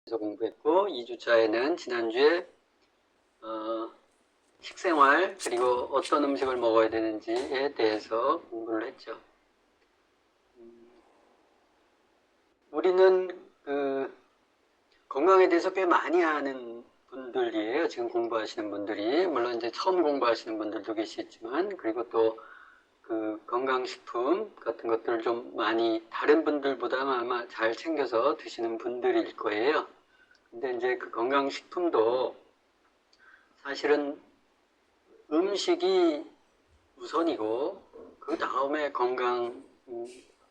에서 공부했고 2주차에는 지난주에 식생활 그리고 어떤 음식을 먹어야 되는지에 대해서 공부를 했죠. 우리는 건강에 대해서 꽤 많이 아는 분들이에요. 지금 공부하시는 분들이. 물론 이제 처음 공부하시는 분들도 계시겠지만, 그리고 또 건강식품 같은 것들을 좀 많이 다른 분들보다 아마 잘 챙겨서 드시는 분들일 거예요. 근데 이제 그 건강식품도 사실은 음식이 우선이고 그 다음에 건강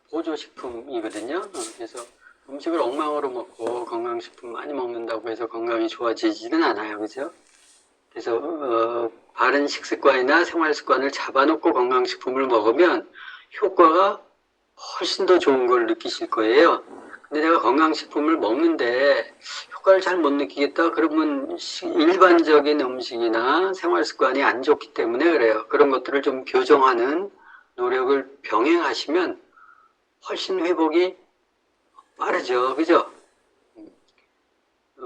보조식품이거든요. 그래서 음식을 엉망으로 먹고 건강식품 많이 먹는다고 해서 건강이 좋아지지는 않아요. 그죠? 그래서 바른 식습관이나 생활습관을 잡아놓고 건강식품을 먹으면 효과가 훨씬 더 좋은 걸 느끼실 거예요. 근데 내가 건강식품을 먹는데 효과를 잘 못 느끼겠다 그러면 일반적인 음식이나 생활습관이 안 좋기 때문에 그래요. 그런 것들을 좀 교정하는 노력을 병행하시면 훨씬 회복이 빠르죠. 그죠?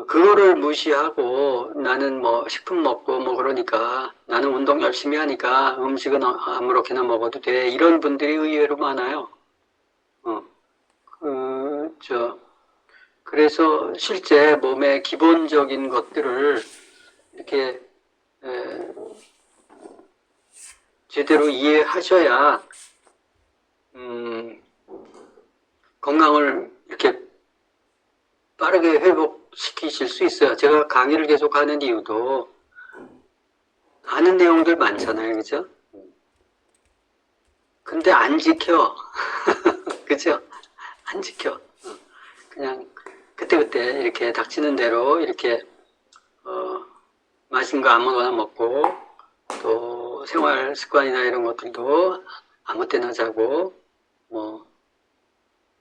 그거를 무시하고 나는 뭐 식품 먹고 뭐 그러니까 나는 운동 열심히 하니까 음식은 아무렇게나 먹어도 돼. 이런 분들이 의외로 많아요. 그래서 실제 몸의 기본적인 것들을 이렇게 제대로 이해하셔야 건강을 이렇게 빠르게 회복시키실 수 있어요. 제가 강의를 계속 하는 이유도 아는 내용들 많잖아요. 그죠? 근데 안 지켜. 그죠? 안 지켜. 그냥 그때그때 이렇게 닥치는 대로 이렇게 맛있는 거 아무거나 먹고 또 생활 습관이나 이런 것들도 아무 때나 자고 뭐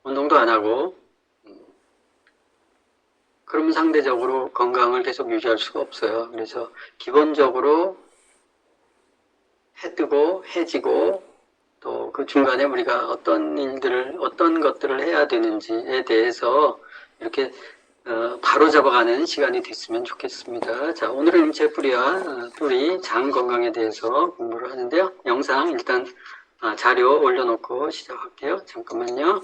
운동도 안 하고 그러면 상대적으로 건강을 계속 유지할 수가 없어요. 그래서 기본적으로 해 뜨고 해지고 또 그 중간에 우리가 어떤 것들을 해야 되는지에 대해서 이렇게 바로 잡아가는 시간이 됐으면 좋겠습니다. 자, 오늘은 제뿌리와 뚜리 장 건강에 대해서 공부를 하는데요. 영상 일단 자료 올려놓고 시작할게요. 잠깐만요.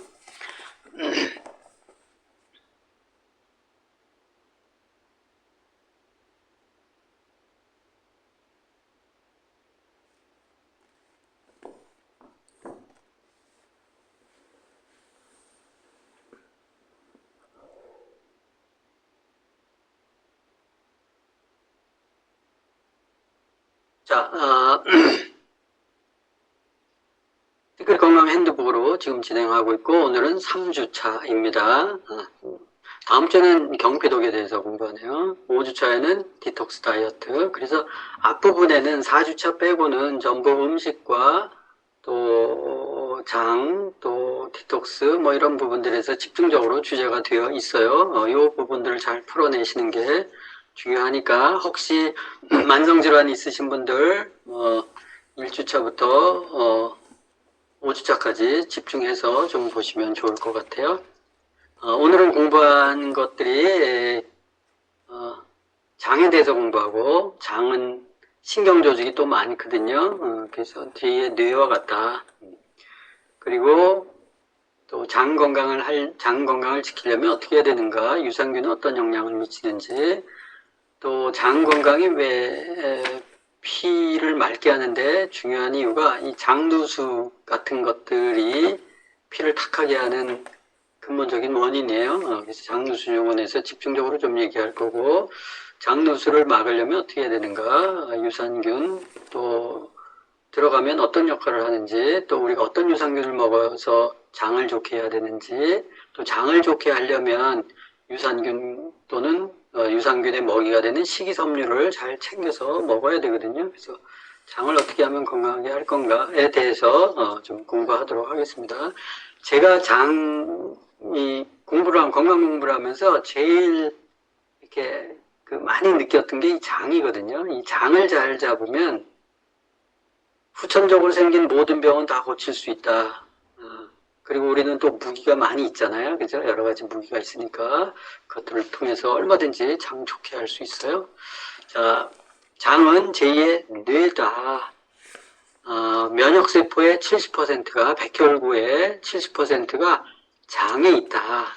자, 댓글 건강 핸드북으로 지금 진행하고 있고 오늘은 3주차입니다. 다음 주에는 경쾌독에 대해서 공부하네요. 5주차에는 디톡스 다이어트. 그래서 앞부분에는 4주차 빼고는 전부 음식과 또 장, 또 디톡스 뭐 이런 부분들에서 집중적으로 주제가 되어 있어요. 이 부분들을 잘 풀어내시는 게 중요하니까 혹시 만성질환이 있으신 분들 1주차부터 5주차까지 집중해서 좀 보시면 좋을 것 같아요. 오늘은 공부한 것들이 장에 대해서 공부하고 장은 신경 조직이 또 많거든요. 그래서 뒤에 뇌와 같다. 그리고 또 장 건강을 지키려면 어떻게 해야 되는가, 유산균은 어떤 영향을 미치는지, 또 장 건강이 왜 피를 맑게 하는데 중요한 이유가 이 장누수 같은 것들이 피를 탁하게 하는 근본적인 원인이에요. 그래서 장누수 용언에서 집중적으로 좀 얘기할 거고, 장누수를 막으려면 어떻게 해야 되는가, 유산균, 또 들어가면 어떤 역할을 하는지, 또 우리가 어떤 유산균을 먹어서 장을 좋게 해야 되는지, 또 장을 좋게 하려면 유산균 또는 유산균의 먹이가 되는 식이섬유를 잘 챙겨서 먹어야 되거든요. 그래서 장을 어떻게 하면 건강하게 할 건가에 대해서 좀 공부하도록 하겠습니다. 제가 건강 공부를 하면서 제일 이렇게 많이 느꼈던 게 이 장이거든요. 이 장을 잘 잡으면 후천적으로 생긴 모든 병은 다 고칠 수 있다. 그리고 우리는 또 무기가 많이 있잖아요. 그죠? 여러 가지 무기가 있으니까 그것들을 통해서 얼마든지 장 좋게 할 수 있어요. 자, 장은 제2의 뇌다. 면역세포의 70%가, 백혈구의 70%가 장에 있다.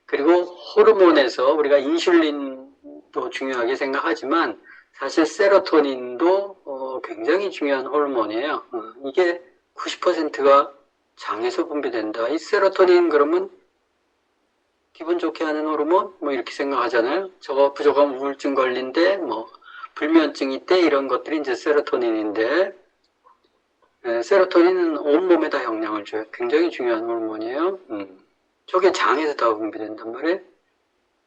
그리고 호르몬에서 우리가 인슐린도 중요하게 생각하지만 사실 세로토닌도 굉장히 중요한 호르몬이에요. 이게 90%가 장에서 분비된다. 이 세로토닌 그러면 기분 좋게 하는 호르몬? 뭐 이렇게 생각하잖아요. 저거 부족하면 우울증 걸린대, 뭐 불면증 있대, 이런 것들이 이제 세로토닌인데, 세로토닌은 온몸에 다 영향을 줘요. 굉장히 중요한 호르몬이에요. 저게 장에서 다 분비된단 말이에요.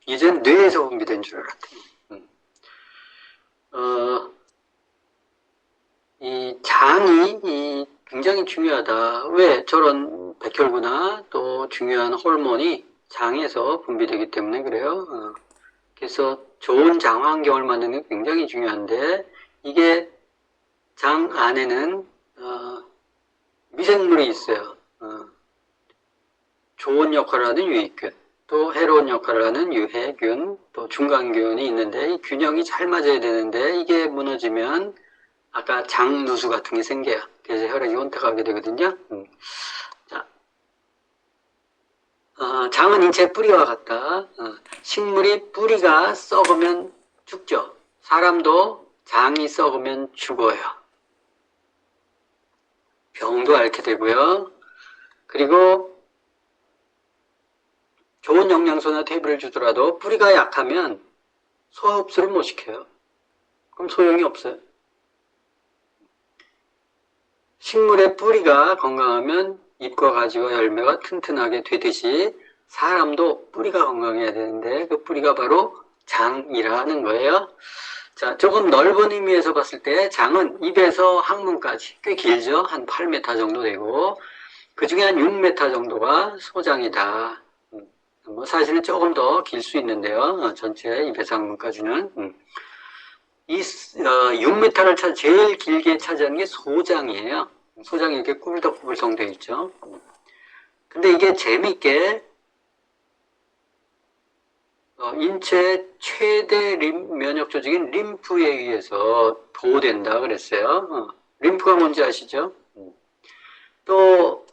이젠 뇌에서 분비된 줄 알았더니. 이 장이 굉장히 중요하다. 왜? 저런 백혈구나 또 중요한 호르몬이 장에서 분비되기 때문에 그래요. 그래서 좋은 장 환경을 만드는 게 굉장히 중요한데, 이게 장 안에는 미생물이 있어요. 좋은 역할을 하는 유익균, 또 해로운 역할을 하는 유해균, 또 중간균이 있는데 이 균형이 잘 맞아야 되는데 이게 무너지면 아까 장누수 같은 게 생겨요. 그래서 혈액이 혼탁하게 되거든요. 자, 장은 인체의 뿌리와 같다. 식물이 뿌리가 썩으면 죽죠. 사람도 장이 썩으면 죽어요. 병도 앓게 되고요. 그리고 좋은 영양소나 태브를 주더라도 뿌리가 약하면 소화 흡수를 못 시켜요. 그럼 소용이 없어요. 식물의 뿌리가 건강하면 잎과 가지와 열매가 튼튼하게 되듯이 사람도 뿌리가 건강해야 되는데 그 뿌리가 바로 장이라는 거예요. 자, 조금 넓은 의미에서 봤을 때 장은 입에서 항문까지 꽤 길죠. 한 8m 정도 되고 그 중에 한 6m 정도가 소장이다. 뭐 사실은 조금 더 길 수 있는데요. 전체 입에서 항문까지는. 이 6m를 제일 길게 차지하는 게 소장이에요. 소장이 이렇게 꾸불덕꾸불성 되어 있죠. 근데 이게 재미있게 인체의 최대 면역 조직인 림프에 의해서 보호된다 그랬어요. 림프가 뭔지 아시죠? 또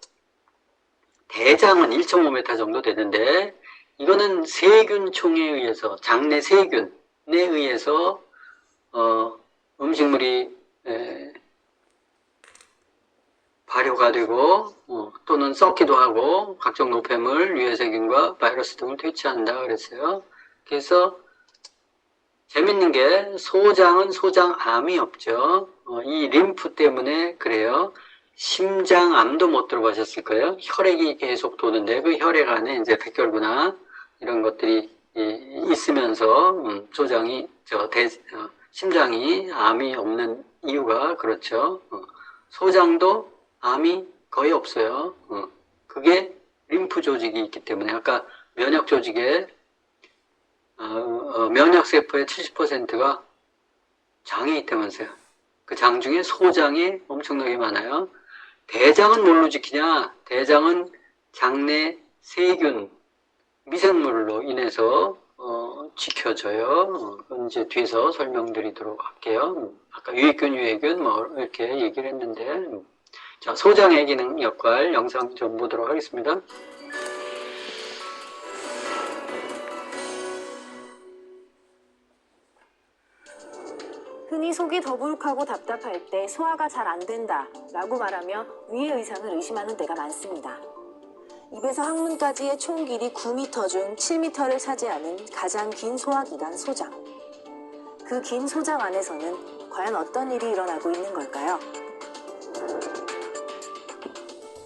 대장은 1.5m 정도 되는데 이거는 세균총에 의해서, 장내 세균에 의해서 음식물이 발효가 되고 또는 썩기도 하고 각종 노폐물, 유해세균과 바이러스 등을 퇴치한다 그랬어요. 그래서 재밌는 게 소장은 소장암이 없죠. 이 림프 때문에 그래요. 심장암도 못 들어보셨을 거예요. 혈액이 계속 도는데 그 혈액 안에 이제 백혈구나 이런 것들이 있으면서 심장이 암이 없는 이유가 그렇죠. 소장도 암이 거의 없어요. 그게 림프 조직이 있기 때문에 아까 면역 조직에 면역세포의 70%가 장에 있다면서요. 그 장 중에 소장이 엄청나게 많아요. 대장은 뭘로 지키냐? 대장은 장내 세균, 미생물로 인해서 지켜져요. 그건 이제 뒤에서 설명드리도록 할게요. 아까 유익균, 유해균 뭐 이렇게 얘기를 했는데, 자, 소장의 기능 역할 영상 좀 보도록 하겠습니다. 흔히 속이 더부룩하고 답답할 때 소화가 잘 안 된다 라고 말하며 위의 의상을 의심하는 때가 많습니다. 입에서 항문까지의 총 길이 9m 중 7m를 차지하는 가장 긴 소화기관 소장. 그 긴 소장 안에서는 과연 어떤 일이 일어나고 있는 걸까요?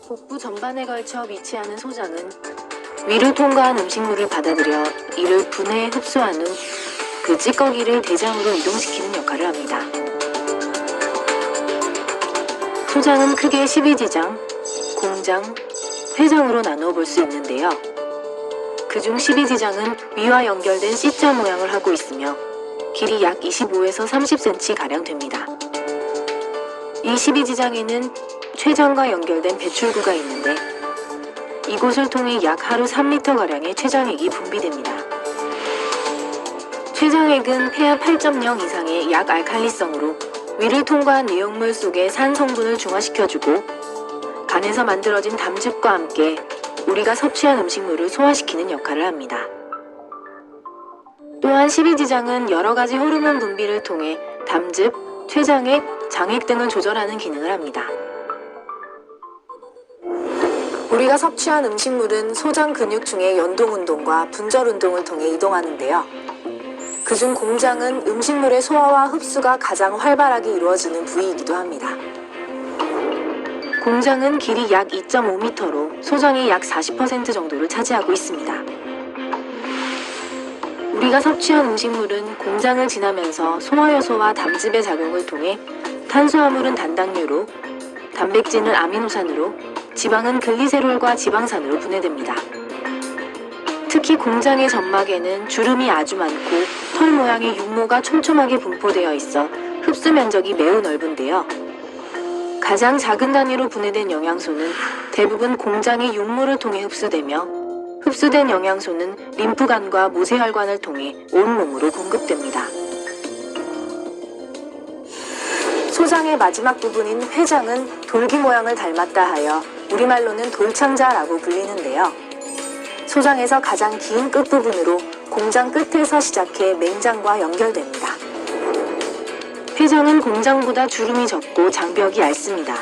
복부 전반에 걸쳐 위치하는 소장은 위로 통과한 음식물을 받아들여 이를 분해해 흡수한 후 그 찌꺼기를 대장으로 이동시키는 역할을 합니다. 소장은 크게 12지장, 공장, 회장으로 나누어 볼 수 있는데요. 그중 12지장은 위와 연결된 C자 모양을 하고 있으며 길이 약 25에서 30cm가량 됩니다. 이 12지장에는 췌장과 연결된 배출구가 있는데 이곳을 통해 약 하루 3리터가량의 췌장액이 분비됩니다. 췌장액은 폐하 8.0 이상의 약 알칼리성으로 위를 통과한 내용물 속의 산 성분을 중화시켜주고 간에서 만들어진 담즙과 함께 우리가 섭취한 음식물을 소화시키는 역할을 합니다. 또한 십이지장은 여러 가지 호르몬 분비를 통해 담즙, 췌장액, 장액 등을 조절하는 기능을 합니다. 우리가 섭취한 음식물은 소장 근육층의 연동운동과 분절운동을 통해 이동하는데요. 그중 공장은 음식물의 소화와 흡수가 가장 활발하게 이루어지는 부위이기도 합니다. 공장은 길이 약 2.5m로 소장의 약 40% 정도를 차지하고 있습니다. 우리가 섭취한 음식물은 공장을 지나면서 소화효소와 담즙의 작용을 통해 탄수화물은 단당류로, 단백질은 아미노산으로, 지방은 글리세롤과 지방산으로 분해됩니다. 특히 공장의 점막에는 주름이 아주 많고 털 모양의 육모가 촘촘하게 분포되어 있어 흡수 면적이 매우 넓은데요. 가장 작은 단위로 분해된 영양소는 대부분 공장의 육모를 통해 흡수되며 흡수된 영양소는 림프관과 모세혈관을 통해 온몸으로 공급됩니다. 소장의 마지막 부분인 회장은 돌기 모양을 닮았다 하여 우리말로는 돌창자라고 불리는데요. 소장에서 가장 긴 끝부분으로 공장 끝에서 시작해 맹장과 연결됩니다. 회장은 공장보다 주름이 적고 장벽이 얇습니다.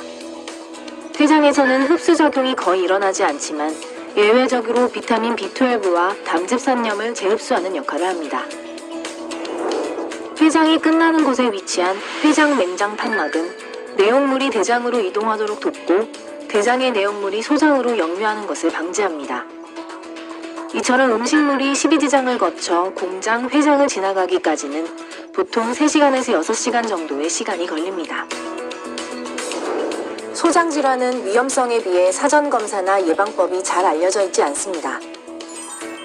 회장에서는 흡수작용이 거의 일어나지 않지만 예외적으로 비타민 B12와 담즙산염을 재흡수하는 역할을 합니다. 회장이 끝나는 곳에 위치한 회장 맹장 판막은 내용물이 대장으로 이동하도록 돕고 대장의 내용물이 소장으로 역류하는 것을 방지합니다. 이처럼 음식물이 십이지장을 거쳐 공장, 회장을 지나가기까지는 보통 3시간에서 6시간 정도의 시간이 걸립니다. 소장질환은 위험성에 비해 사전검사나 예방법이 잘 알려져 있지 않습니다.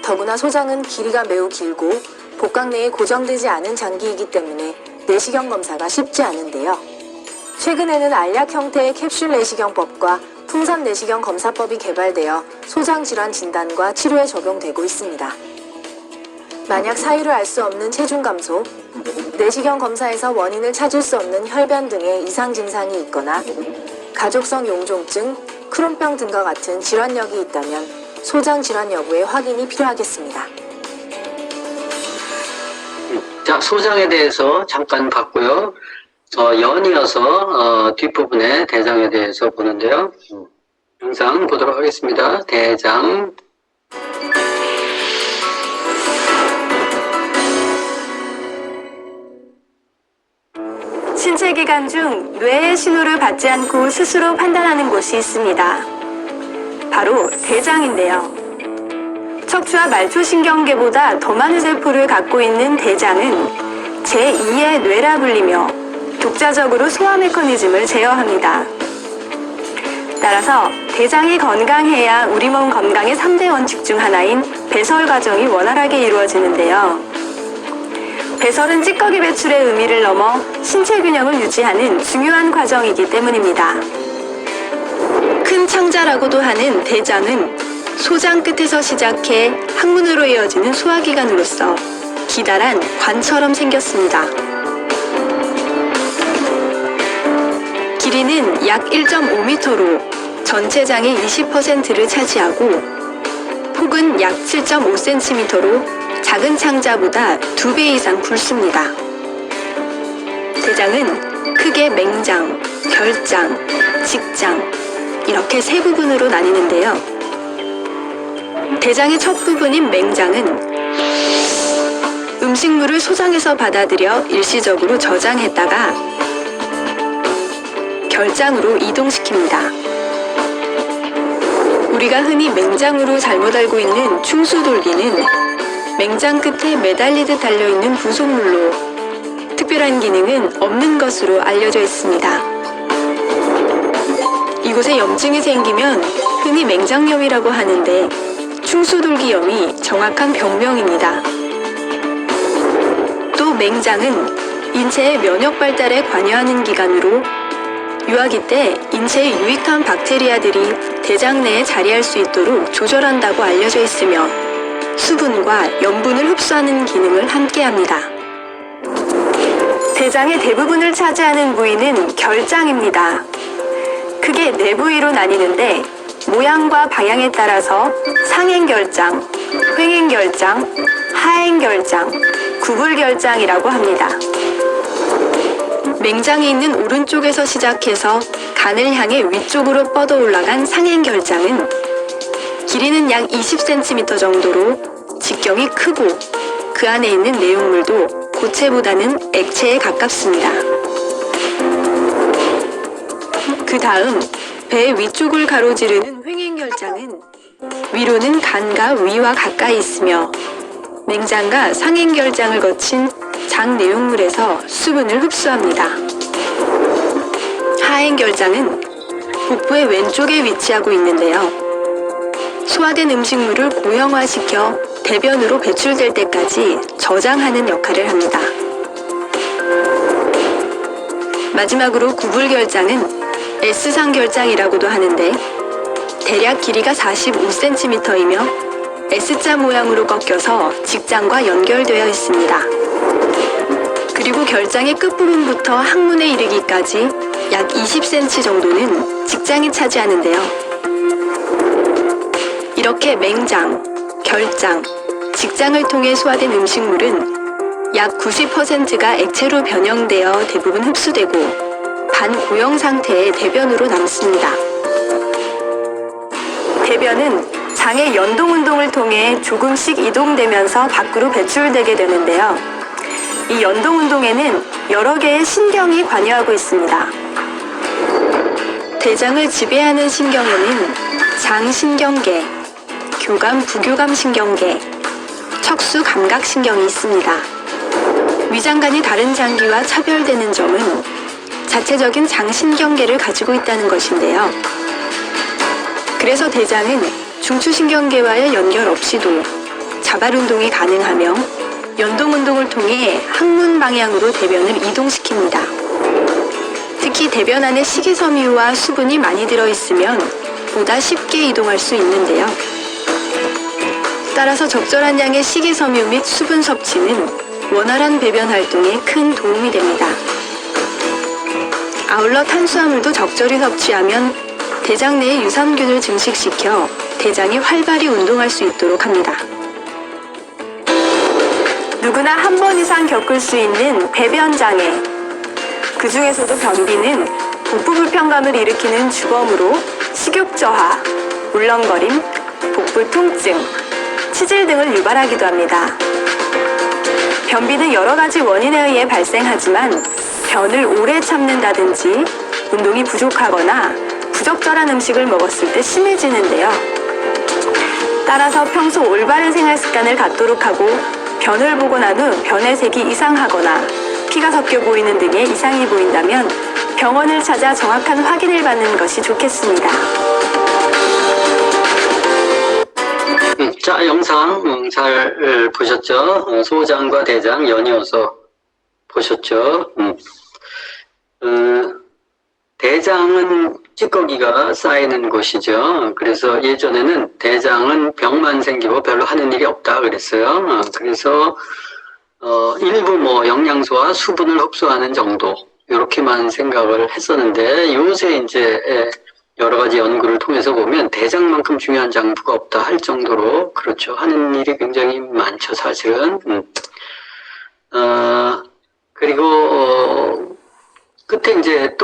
더구나 소장은 길이가 매우 길고 복강 내에 고정되지 않은 장기이기 때문에 내시경 검사가 쉽지 않은데요. 최근에는 알약 형태의 캡슐 내시경법과 풍선 내시경 검사법이 개발되어 소장질환 진단과 치료에 적용되고 있습니다. 만약 사유를 알 수 없는 체중 감소, 내시경 검사에서 원인을 찾을 수 없는 혈변 등의 이상 증상이 있거나 가족성 용종증, 크론병 등과 같은 질환력이 있다면 소장 질환 여부의 확인이 필요하겠습니다. 자, 소장에 대해서 잠깐 봤고요. 연이어서 뒷부분에 대장에 대해서 보는데요. 영상 보도록 하겠습니다. 대장. 신체기관 중 뇌의 신호를 받지 않고 스스로 판단하는 곳이 있습니다. 바로 대장인데요. 척추와 말초신경계보다 더 많은 세포를 갖고 있는 대장은 제2의 뇌라 불리며 독자적으로 소화 메커니즘을 제어합니다. 따라서 대장이 건강해야 우리 몸 건강의 3대 원칙 중 하나인 배설 과정이 원활하게 이루어지는데요. 배설은 찌꺼기 배출의 의미를 넘어 신체 균형을 유지하는 중요한 과정이기 때문입니다. 큰 창자라고도 하는 대장은 소장 끝에서 시작해 항문으로 이어지는 소화기관으로서 기다란 관처럼 생겼습니다. 길이는 약 1.5m로 전체 장의 20%를 차지하고 폭은 약 7.5cm로 작은 창자보다 2배 이상 굵습니다. 대장은 크게 맹장, 결장, 직장 이렇게 세 부분으로 나뉘는데요. 대장의 첫 부분인 맹장은 음식물을 소장에서 받아들여 일시적으로 저장했다가 결장으로 이동시킵니다. 우리가 흔히 맹장으로 잘못 알고 있는 충수돌기는 맹장 끝에 매달리듯 달려있는 부속물로 특별한 기능은 없는 것으로 알려져 있습니다. 이곳에 염증이 생기면 흔히 맹장염이라고 하는데 충수돌기염이 정확한 병명입니다. 또 맹장은 인체의 면역 발달에 관여하는 기관으로 유아기 때 인체에 유익한 박테리아들이 대장 내에 자리할 수 있도록 조절한다고 알려져 있으며 수분과 염분을 흡수하는 기능을 함께합니다. 대장의 대부분을 차지하는 부위는 결장입니다. 크게 네 부위로 나뉘는데 모양과 방향에 따라서 상행결장, 횡행결장, 하행결장, 구불결장이라고 합니다. 맹장이 있는 오른쪽에서 시작해서 간을 향해 위쪽으로 뻗어 올라간 상행결장은 길이는 약 20cm 정도로 직경이 크고 그 안에 있는 내용물도 고체보다는 액체에 가깝습니다. 그 다음 배 위쪽을 가로지르는 횡행결장은 위로는 간과 위와 가까이 있으며 맹장과 상행결장을 거친 장 내용물에서 수분을 흡수합니다. 하행결장은 복부의 왼쪽에 위치하고 있는데요. 소화된 음식물을 고형화시켜 대변으로 배출될 때까지 저장하는 역할을 합니다. 마지막으로 구불결장은 S상결장이라고도 하는데 대략 길이가 45cm이며 S자 모양으로 꺾여서 직장과 연결되어 있습니다. 그리고 결장의 끝부분부터 항문에 이르기까지 약 20cm 정도는 직장이 차지하는데요. 이렇게 맹장, 결장, 직장을 통해 소화된 음식물은 약 90%가 액체로 변형되어 대부분 흡수되고 반고형 상태의 대변으로 남습니다. 대변은 장의 연동운동을 통해 조금씩 이동되면서 밖으로 배출되게 되는데요. 이 연동운동에는 여러 개의 신경이 관여하고 있습니다. 대장을 지배하는 신경에는 장신경계, 교감, 부교감 신경계, 척수 감각 신경이 있습니다. 위장관이 다른 장기와 차별되는 점은 자체적인 장신경계를 가지고 있다는 것인데요. 그래서 대장은 중추신경계와의 연결 없이도 자발 운동이 가능하며 연동 운동을 통해 항문 방향으로 대변을 이동시킵니다. 특히 대변 안에 식이섬유와 수분이 많이 들어있으면 보다 쉽게 이동할 수 있는데요. 따라서 적절한 양의 식이섬유 및 수분 섭취는 원활한 배변 활동에 큰 도움이 됩니다. 아울러 탄수화물도 적절히 섭취하면 대장 내의 유산균을 증식시켜 대장이 활발히 운동할 수 있도록 합니다. 누구나 한 번 이상 겪을 수 있는 배변장애. 그 중에서도 변비는 복부 불편감을 일으키는 주범으로 식욕 저하, 울렁거림, 복부 통증, 치질 등을 유발하기도 합니다. 변비는 여러 가지 원인에 의해 발생하지만 변을 오래 참는다든지 운동이 부족하거나 부적절한 음식을 먹었을 때 심해지는데요. 따라서 평소 올바른 생활 습관을 갖도록 하고 변을 보고 난 후 변의 색이 이상하거나 피가 섞여 보이는 등의 이상이 보인다면 병원을 찾아 정확한 확인을 받는 것이 좋겠습니다. 자, 영상 잘 보셨죠? 소장과 대장 연이어서 보셨죠? 대장은 찌꺼기가 쌓이는 곳이죠. 그래서 예전에는 대장은 병만 생기고 별로 하는 일이 없다 그랬어요. 그래서 일부 뭐 영양소와 수분을 흡수하는 정도 이렇게만 생각을 했었는데 요새 이제 여러 가지 연구를 통해서 보면 대장만큼 중요한 장부가 없다 할 정도로 그렇죠. 하는 일이 굉장히 많죠, 사실은. 그리고 끝에 이제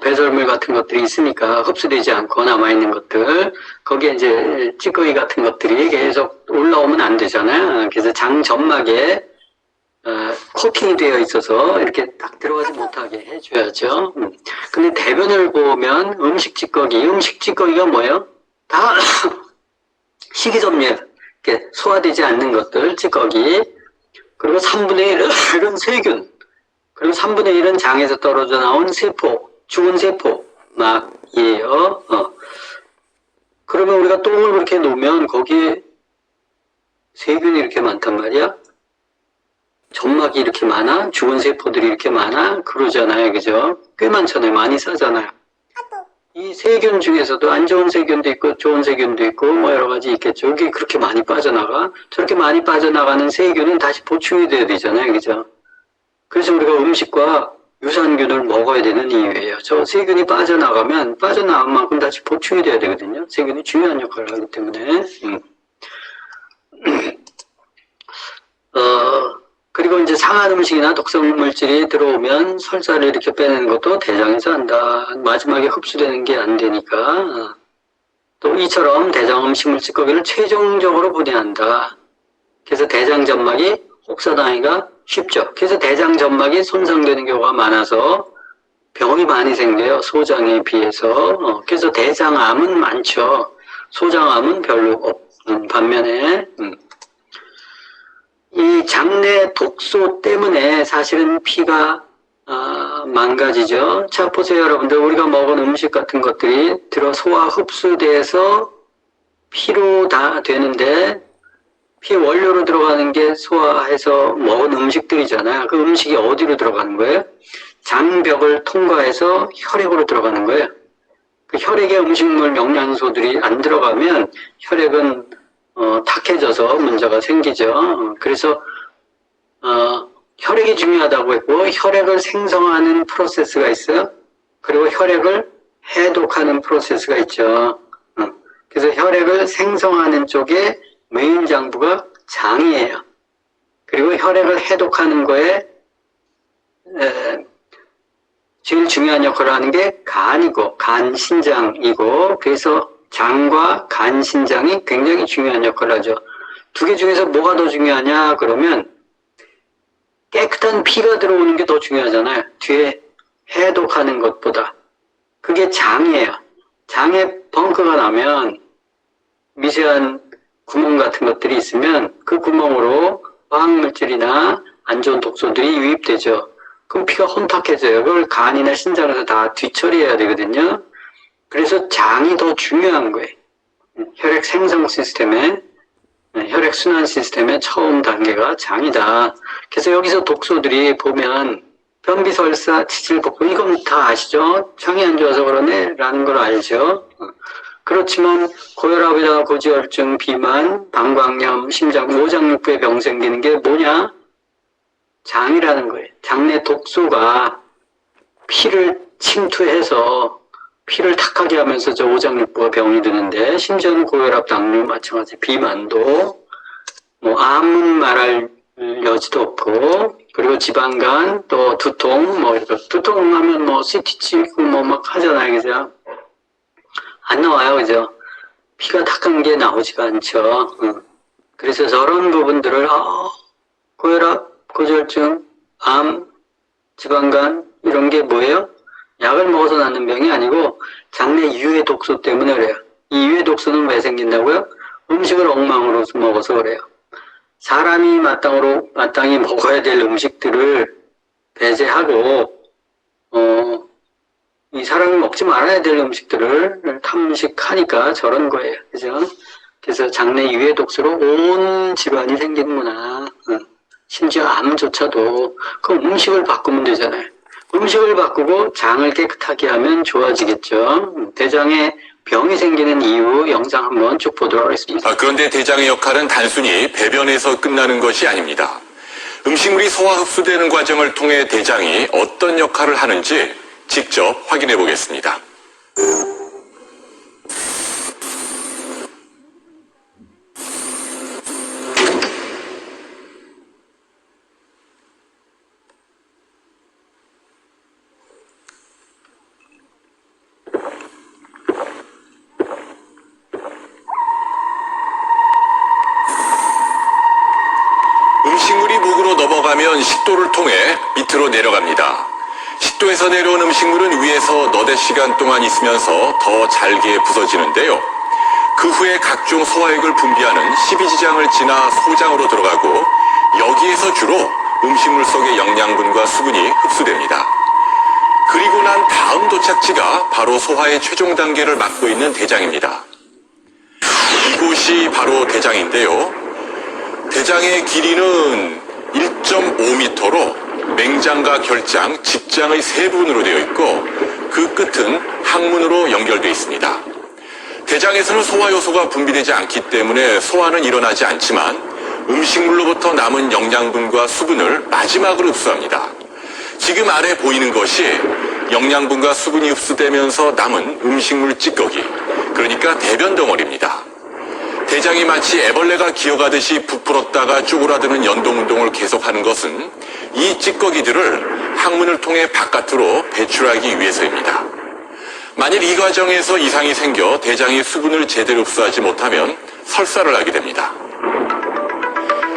배설물 같은 것들이 있으니까 흡수되지 않고 남아있는 것들, 거기에 이제 찌꺼기 같은 것들이 계속 올라오면 안 되잖아요. 그래서 장 점막에 코팅이 되어 있어서 이렇게 딱 들어가지 못하게 해줘야죠. 근데 대변을 보면 음식 찌꺼기가 뭐예요? 다 식이섬유, 이렇게 소화되지 않는 것들, 찌꺼기, 그리고 3분의 1은 세균, 그리고 3분의 1은 장에서 떨어져 나온 세포, 죽은 세포, 막이에요. 그러면 우리가 똥을 그렇게 놓으면 거기에 세균이 이렇게 많단 말이야? 점막이 이렇게 많아? 죽은 세포들이 이렇게 많아? 그러잖아요. 그죠? 꽤 많잖아요. 많이 싸잖아요. 이 세균 중에서도 안 좋은 세균도 있고 좋은 세균도 있고 뭐 여러 가지 있겠죠. 이게 그렇게 많이 빠져나가? 저렇게 많이 빠져나가는 세균은 다시 보충이 돼야 되잖아요. 그죠? 그래서 우리가 음식과 유산균을 먹어야 되는 이유예요. 저 세균이 빠져나가면 빠져나간 만큼 다시 보충이 돼야 되거든요. 세균이 중요한 역할을 하기 때문에. 그리고 이제 상한 음식이나 독성 물질이 들어오면 설사를 이렇게 빼내는 것도 대장에서 한다. 마지막에 흡수되는 게 안 되니까. 또 이처럼 대장 음식물 찌꺼기를 최종적으로 분해한다. 그래서 대장 점막이 혹사당하기가 쉽죠. 그래서 대장 점막이 손상되는 경우가 많아서 병이 많이 생겨요. 소장에 비해서. 그래서 대장암은 많죠. 소장암은 별로 없는 반면에 이 장내 독소 때문에 사실은 피가 망가지죠. 자, 보세요, 여러분들. 우리가 먹은 음식 같은 것들이 들어 소화 흡수돼서 피로 다 되는데 피 원료로 들어가는 게 소화해서 먹은 음식들이잖아요. 그 음식이 어디로 들어가는 거예요? 장벽을 통과해서 혈액으로 들어가는 거예요. 그 혈액에 음식물 영양소들이 안 들어가면 혈액은 탁해져서 문제가 생기죠. 그래서 혈액이 중요하다고 했고 혈액을 생성하는 프로세스가 있어요. 그리고 혈액을 해독하는 프로세스가 있죠. 그래서 혈액을 생성하는 쪽에 메인 장부가 장이에요. 그리고 혈액을 해독하는 거에 제일 중요한 역할을 하는 게 간이고 간신장이고 그래서 장과 간, 신장이 굉장히 중요한 역할을 하죠. 두 개 중에서 뭐가 더 중요하냐 그러면 깨끗한 피가 들어오는 게 더 중요하잖아요. 뒤에 해독하는 것보다. 그게 장이에요. 장에 벙커가 나면 미세한 구멍 같은 것들이 있으면 그 구멍으로 화학물질이나 안 좋은 독소들이 유입되죠. 그럼 피가 혼탁해져요. 그걸 간이나 신장에서 다 뒤처리해야 되거든요. 그래서 장이 더 중요한 거예요. 혈액 생성 시스템의, 혈액 순환 시스템의 처음 단계가 장이다. 그래서 여기서 독소들이 보면 변비설사, 치질복통 이건 다 아시죠? 장이 안 좋아서 그러네 라는 걸 알죠. 그렇지만 고혈압이나 고지혈증, 비만, 방광염, 심장, 오장육부에 병 생기는 게 뭐냐? 장이라는 거예요. 장내 독소가 피를 침투해서 피를 탁하게 하면서 저 오장육부가 병이 드는데 심지어는 고혈압, 당뇨 마찬가지 비만도 뭐 암은 말할 여지도 없고 그리고 지방간 또 두통 뭐 이렇게 두통하면 뭐 CT 찍고 뭐 막 하잖아요. 그죠? 안 나와요. 그죠? 피가 탁한 게 나오지가 않죠. 그래서 저런 부분들을 고혈압, 고지혈증, 암, 지방간 이런 게 뭐예요? 약을 먹어서 낫는 병이 아니고 장내 유해 독소 때문에 그래요. 이 유해 독소는 왜 생긴다고요? 음식을 엉망으로 먹어서 그래요. 사람이 마땅히 먹어야 될 음식들을 배제하고 이 사람이 먹지 말아야 될 음식들을 탐식하니까 저런 거예요. 그죠? 그래서 장내 유해 독소로 온 질환이 생기는구나. 심지어 암조차도 그 음식을 바꾸면 되잖아요. 음식을 바꾸고 장을 깨끗하게 하면 좋아지겠죠. 대장에 병이 생기는 이유 영상 한번 쭉 보도록 하겠습니다. 그런데 대장의 역할은 단순히 배변에서 끝나는 것이 아닙니다. 음식물이 소화 흡수되는 과정을 통해 대장이 어떤 역할을 하는지 직접 확인해 보겠습니다. 음식물이 목으로 넘어가면 식도를 통해 밑으로 내려갑니다. 식도에서 내려온 음식물은 위에서 너댓 시간 동안 있으면서 더 잘게 부서지는데요. 그 후에 각종 소화액을 분비하는 십이지장을 지나 소장으로 들어가고 여기에서 주로 음식물 속의 영양분과 수분이 흡수됩니다. 그리고 난 다음 도착지가 바로 소화의 최종 단계를 맡고 있는 대장입니다. 이곳이 바로 대장인데요. 대장의 길이는 1.5m로 맹장과 결장, 직장의 세 부분으로 되어 있고 그 끝은 항문으로 연결되어 있습니다. 대장에서는 소화 요소가 분비되지 않기 때문에 소화는 일어나지 않지만 음식물로부터 남은 영양분과 수분을 마지막으로 흡수합니다. 지금 아래 보이는 것이 영양분과 수분이 흡수되면서 남은 음식물 찌꺼기, 그러니까 대변 덩어리입니다. 대장이 마치 애벌레가 기어가듯이 부풀었다가 쪼그라드는 연동운동을 계속하는 것은 이 찌꺼기들을 항문을 통해 바깥으로 배출하기 위해서입니다. 만일 이 과정에서 이상이 생겨 대장이 수분을 제대로 흡수하지 못하면 설사를 하게 됩니다.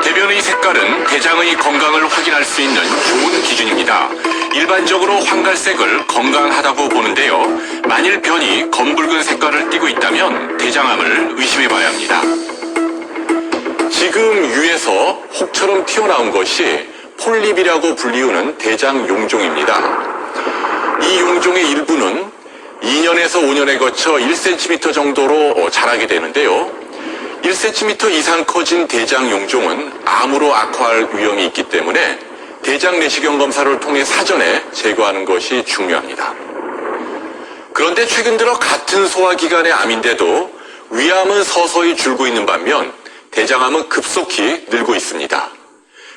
대변의 색깔은 대장의 건강을 확인할 수 있는 좋은 기준입니다. 일반적으로 황갈색을 건강하다고 보는데요. 만일 변이 검붉은 색깔을 띠고 있다면 대장암을 의심해봐야 합니다. 지금 위에서 혹처럼 튀어나온 것이 폴립이라고 불리우는 대장 용종입니다. 이 용종의 일부는 2년에서 5년에 거쳐 1cm 정도로 자라게 되는데요. 1cm 이상 커진 대장 용종은 암으로 악화할 위험이 있기 때문에 대장 내시경 검사를 통해 사전에 제거하는 것이 중요합니다. 그런데 최근 들어 같은 소화기관의 암인데도 위암은 서서히 줄고 있는 반면 대장암은 급속히 늘고 있습니다.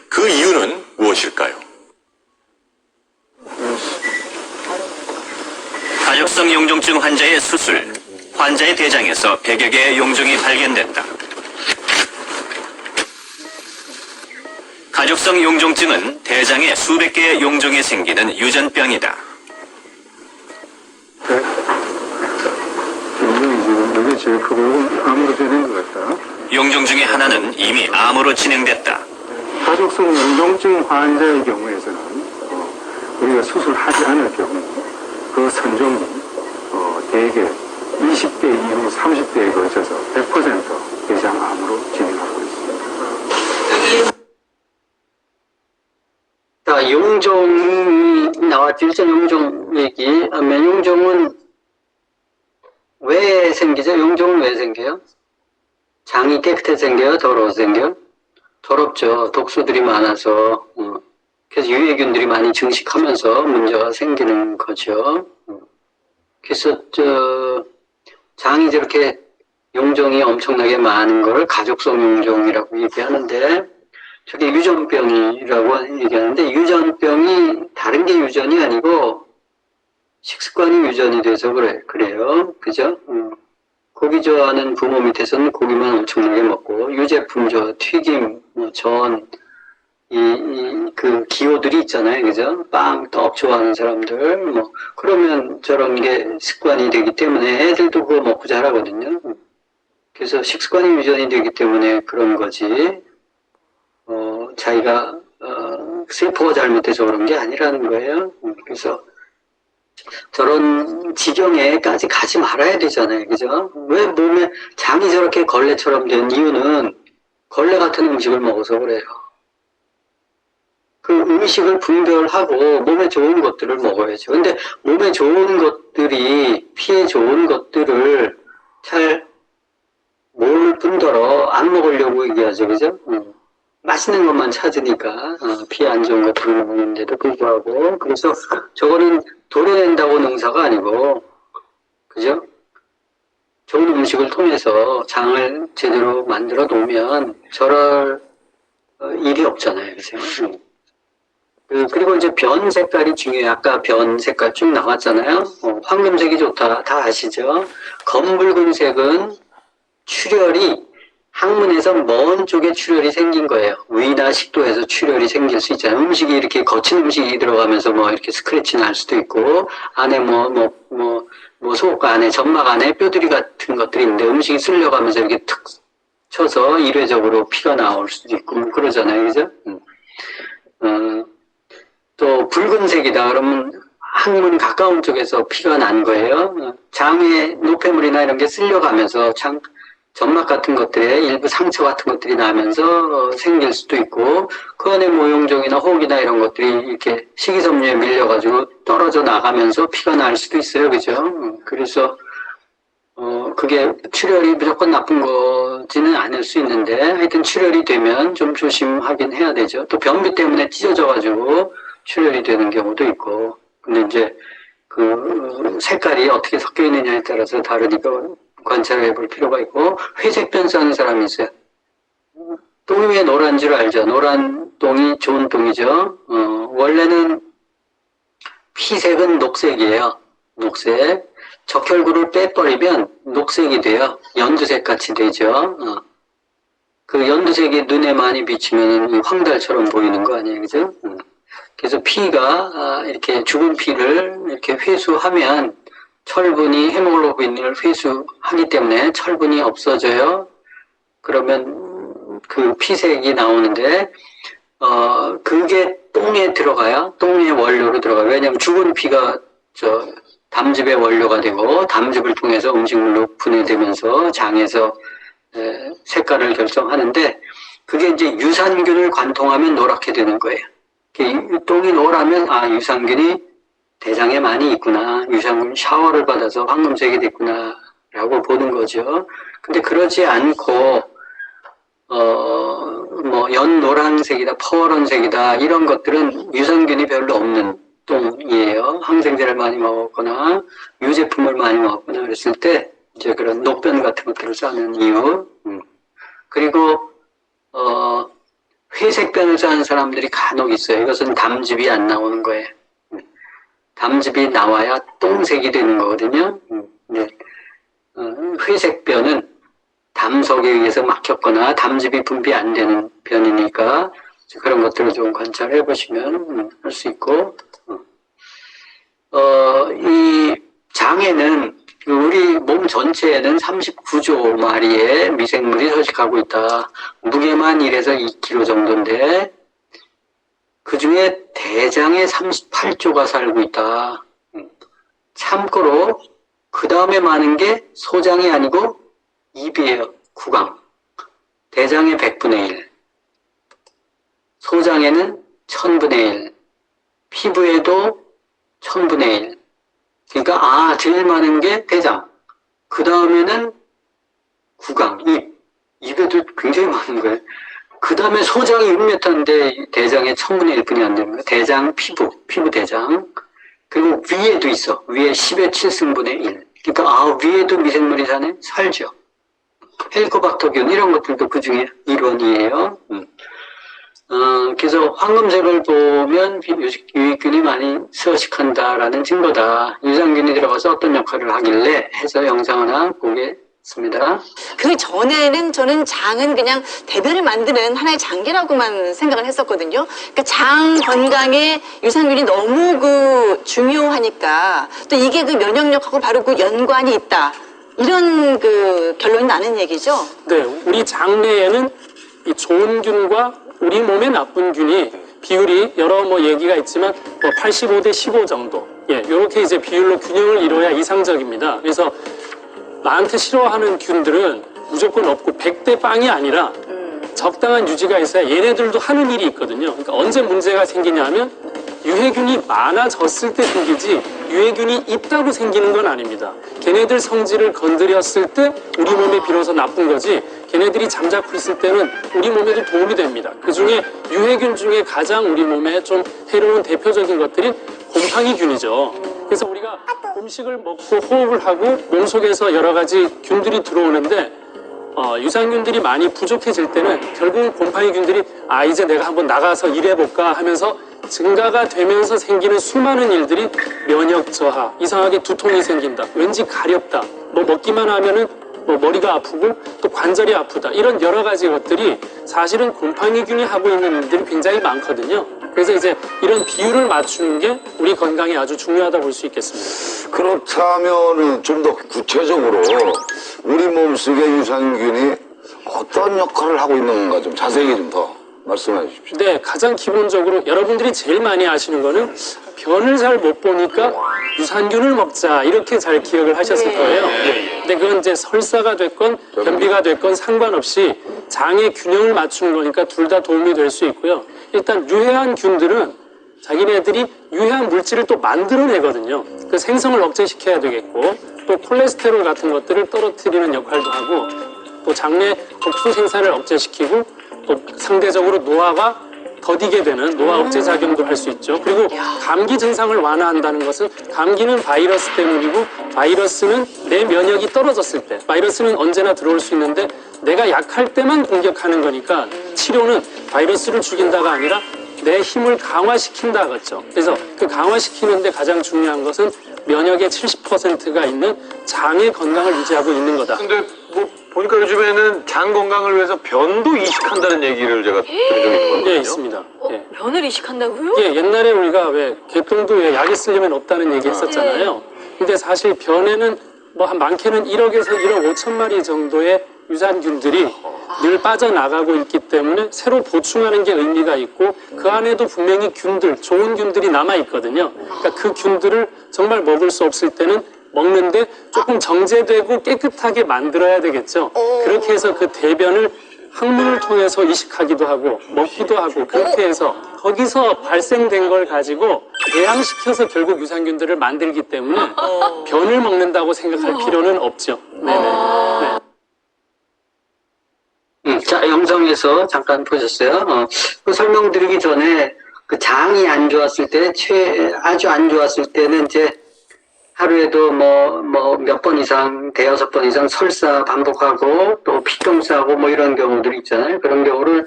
그 이유는 무엇일까요? 가족성 용종증 환자의 수술, 환자의 대장에서 100여 개의 용종이 발견됐다. 가족성 용종증은 대장에 수백 개의 용종이 생기는 유전병이다. 여기 제일 크고 암으로 되는 것 같다. 용종 중에 하나는 이미 암으로 진행됐다. 가족성 용종증 환자의 경우에서는 우리가 수술하지 않을 경우 그 선종이 대개 20대 이후 30대에 걸쳐서 100% 대장암으로 진행하고 있습니다. 자, 용종이 나왔죠. 일전 용종 얘기. 용종은 왜 생기죠? 용종은 왜 생겨요? 장이 깨끗해서 생겨요? 더러워서 생겨요? 더럽죠. 독소들이 많아서. 그래서 유해균들이 많이 증식하면서 문제가 생기는 거죠. 그래서 장이 저렇게 용종이 엄청나게 많은 걸 가족성 용종이라고 얘기하는데, 저게 유전병이라고 얘기하는데, 유전병이 다른 게 유전이 아니고 식습관이 유전이 돼서 그래요. 그죠? 고기 좋아하는 부모 밑에서는 고기만 엄청나게 먹고, 유제품 튀김, 전, 그 기호들이 있잖아요. 그죠? 빵, 떡 좋아하는 사람들, 그러면 저런 게 습관이 되기 때문에 애들도 그거 먹고 자라거든요. 그래서 식습관이 유전이 되기 때문에 그런 거지, 자기가, 세포가 잘못돼서 그런 게 아니라는 거예요. 그래서 저런 지경에까지 가지 말아야 되잖아요. 그죠? 왜 몸에 장이 저렇게 걸레처럼 된 이유는 걸레 같은 음식을 먹어서 그래요. 그 음식을 분별하고 몸에 좋은 것들을 먹어야죠. 근데 몸에 좋은 것들이, 피에 좋은 것들을 잘 모를 뿐더러 안 먹으려고 얘기하죠. 그죠? 맛있는 것만 찾으니까, 피에 안 좋은 것들을 먹는데도 불구하고. 그래서 저거는 도려낸다고 농사가 아니고, 그죠? 좋은 음식을 통해서 장을 제대로 만들어 놓으면 저럴 일이 없잖아요. 그죠? 그리고 이제 변 색깔이 중요해요. 아까 변 색깔 쭉 나왔잖아요. 황금색이 좋다. 다 아시죠? 검붉은색은 출혈이 항문에서 먼 쪽에 출혈이 생긴 거예요. 위나 식도에서 출혈이 생길 수 있잖아요. 음식이 이렇게 거친 음식이 들어가면서 이렇게 스크래치 날 수도 있고, 안에 속 안에, 점막 안에 뼈들이 같은 것들이 있는데 음식이 쓸려가면서 이렇게 툭 쳐서 일회적으로 피가 나올 수도 있고, 그러잖아요. 그죠? 또 붉은색이다 그러면 항문 가까운 쪽에서 피가 난 거예요. 장에 노폐물이나 이런 게 쓸려가면서 점막 같은 것들에 일부 상처 같은 것들이 나면서 생길 수도 있고, 그 안에 모용종이나 혹이나 이런 것들이 이렇게 식이섬유에 밀려가지고 떨어져 나가면서 피가 날 수도 있어요. 그죠? 그래서 그게 출혈이 무조건 나쁜 거지는 않을 수 있는데, 하여튼 출혈이 되면 좀 조심하긴 해야 되죠. 또 변비 때문에 찢어져가지고 출혈이 되는 경우도 있고. 근데 이제 그 색깔이 어떻게 섞여 있느냐에 따라서 다르니까 관찰을 해볼 필요가 있고, 회색 변수 하는 사람이 있어요. 똥이 왜 노란 줄 알죠? 노란 똥이 좋은 똥이죠. 원래는 피색은 녹색이에요. 녹색. 적혈구를 빼버리면 녹색이 돼요. 연두색 같이 되죠. 그 연두색이 눈에 많이 비치면 황달처럼 보이는 거 아니에요, 그죠? 그래서 피가 이렇게 죽은 피를 이렇게 회수하면 철분이 헤모글로빈을 회수하기 때문에 철분이 없어져요. 그러면 그 피색이 나오는데 그게 똥에 들어가요. 똥의 원료로 들어가요. 왜냐하면 죽은 피가 담즙의 원료가 되고 담즙을 통해서 음식물로 분해되면서 장에서 색깔을 결정하는데 그게 이제 유산균을 관통하면 노랗게 되는 거예요. 똥이 노라면 유산균이 대장에 많이 있구나. 유산균 샤워를 받아서 황금색이 됐구나 라고 보는 거죠. 근데 그러지 않고 뭐 연노란색이다, 퍼런색이다 이런 것들은 유산균이 별로 없는 똥이에요. 항생제를 많이 먹었거나 유제품을 많이 먹었거나 그랬을 때 이제 그런 녹변 같은 것들을 싸는 이유. 그리고 회색변을 싸는 사람들이 간혹 있어요. 이것은 담즙이 안 나오는 거예요. 담즙이 나와야 똥색이 되는 거거든요. 회색변은 담석에 의해서 막혔거나 담즙이 분비 안 되는 변이니까 그런 것들을 좀 관찰해 보시면 할 수 있고, 이 장에는 우리 몸 전체에는 39조 마리의 미생물이 서식하고 있다. 무게만 1에서 2kg 정도인데 그 중에 대장에 38조가 살고 있다. 참고로 그 다음에 많은 게 소장이 아니고 입이에요. 구강. 대장의 100분의 1. 소장에는 1000분의 1. 피부에도 1000분의 1. 그러니까 제일 많은 게 대장. 그 다음에는 구강, 입. 입에도 굉장히 많은 거예요. 그 다음에 소장이 6m인데 대장의 1000분의 1뿐이 안 되는 거예요. 대장, 피부 대장. 그리고 위에도 있어. 위에 10의 7승분의 1. 그러니까 위에도 미생물이 살죠. 헬코박터균 이런 것들도 그 중에 일원이에요. 그래서 황금색을 보면 유익균이 많이 서식한다라는 증거다. 유산균이 들어가서 어떤 역할을 하길래 해서 영상 하나 보겠습니다. 그 전에는 저는 장은 그냥 대변을 만드는 하나의 장기라고만 생각을 했었거든요. 그러니까 장 건강에 유산균이 너무 중요하니까 또 이게 그 면역력하고 바로 그 연관이 있다. 이런 결론이 나는 얘기죠. 네, 우리 장 내에는 이 좋은 균과 우리 몸에 나쁜 균이 비율이 여러 얘기가 있지만 85대 15 정도. 이렇게 이제 비율로 균형을 이뤄야 이상적입니다. 그래서 나한테 싫어하는 균들은 무조건 없고 100대 빵이 아니라 적당한 유지가 있어야 얘네들도 하는 일이 있거든요. 그러니까 언제 문제가 생기냐면 유해균이 많아졌을 때 생기지 유해균이 있다고 생기는 건 아닙니다. 걔네들 성질을 건드렸을 때 우리 몸에 비로소 나쁜 거지 걔네들이 잠자코 있을 때는 우리 몸에도 도움이 됩니다. 그중에 유해균 중에 가장 우리 몸에 좀 해로운 대표적인 것들이 곰팡이균이죠. 그래서 우리가 음식을 먹고 호흡을 하고 몸속에서 여러 가지 균들이 들어오는데 유산균들이 많이 부족해질 때는 결국은 곰팡이균들이 이제 내가 한번 나가서 일해볼까 하면서 증가가 되면서 생기는 수많은 일들이 면역 저하, 이상하게 두통이 생긴다, 왠지 가렵다, 먹기만 하면은 머리가 아프고 또 관절이 아프다, 이런 여러 가지 것들이 사실은 곰팡이균이 하고 있는 일들이 굉장히 많거든요. 그래서 이제 이런 비율을 맞추는 게 우리 건강에 아주 중요하다고 볼 수 있겠습니다. 그렇다면은 좀 더 구체적으로 우리 몸속의 유산균이 어떤 역할을 하고 있는 건가 좀 자세히 좀 더 말씀해 주십시오. 네, 가장 기본적으로 여러분들이 제일 많이 아시는 거는 변을 잘 못 보니까 유산균을 먹자 이렇게 잘 기억을 하셨을 거예요. 근데 그건 이제 설사가 됐건 변비가 됐건 상관없이 장의 균형을 맞추는 거니까 둘 다 도움이 될 수 있고요. 일단 유해한 균들은 자기네들이 유해한 물질을 또 만들어내거든요. 그 생성을 억제시켜야 되겠고 또 콜레스테롤 같은 것들을 떨어뜨리는 역할도 하고 또 장내 독소 생산을 억제시키고 또 상대적으로 노화가 더디게 되는 노화 억제 작용도 할 수 있죠. 그리고 감기 증상을 완화한다는 것은 감기는 바이러스 때문이고 바이러스는 내 면역이 떨어졌을 때 바이러스는 언제나 들어올 수 있는데 내가 약할 때만 공격하는 거니까 치료는 바이러스를 죽인다가 아니라 내 힘을 강화시킨다겠죠. 그래서 그 강화시키는데 가장 중요한 것은 면역의 70%가 있는 장의 건강을 유지하고 있는 거다. 근데 뭐 보니까 요즘에는 장 건강을 위해서 변도 이식한다는 얘기를 제가 들은 적이 있거든요. 예, 있습니다. 예. 변을 이식한다고요? 예, 옛날에 우리가 왜 개똥도 왜 약이 쓰려면 없다는 얘기 했었잖아요. 근데 사실 변에는 뭐 한 많게는 1억에서 1억 5천 마리 정도의 유산균들이 늘 빠져나가고 있기 때문에 새로 보충하는 게 의미가 있고 그 안에도 분명히 균들, 좋은 균들이 남아있거든요. 그러니까 그 균들을 정말 먹을 수 없을 때는 먹는데 조금 정제되고 깨끗하게 만들어야 되겠죠. 그렇게 해서 그 대변을 항문을 통해서 이식하기도 하고 먹기도 하고 그렇게 해서 거기서 발생된 걸 가지고 배양시켜서 결국 유산균들을 만들기 때문에 변을 먹는다고 생각할 필요는 없죠. 네네. 네. 자, 영상에서 잠깐 보셨어요. 그 설명드리기 전에 그 장이 안 좋았을 때, 아주 안 좋았을 때는 이제 하루에도 몇 번 이상, 대여섯 번 이상 설사 반복하고 또 피똥 싸고 뭐 이런 경우들이 있잖아요. 그런 경우를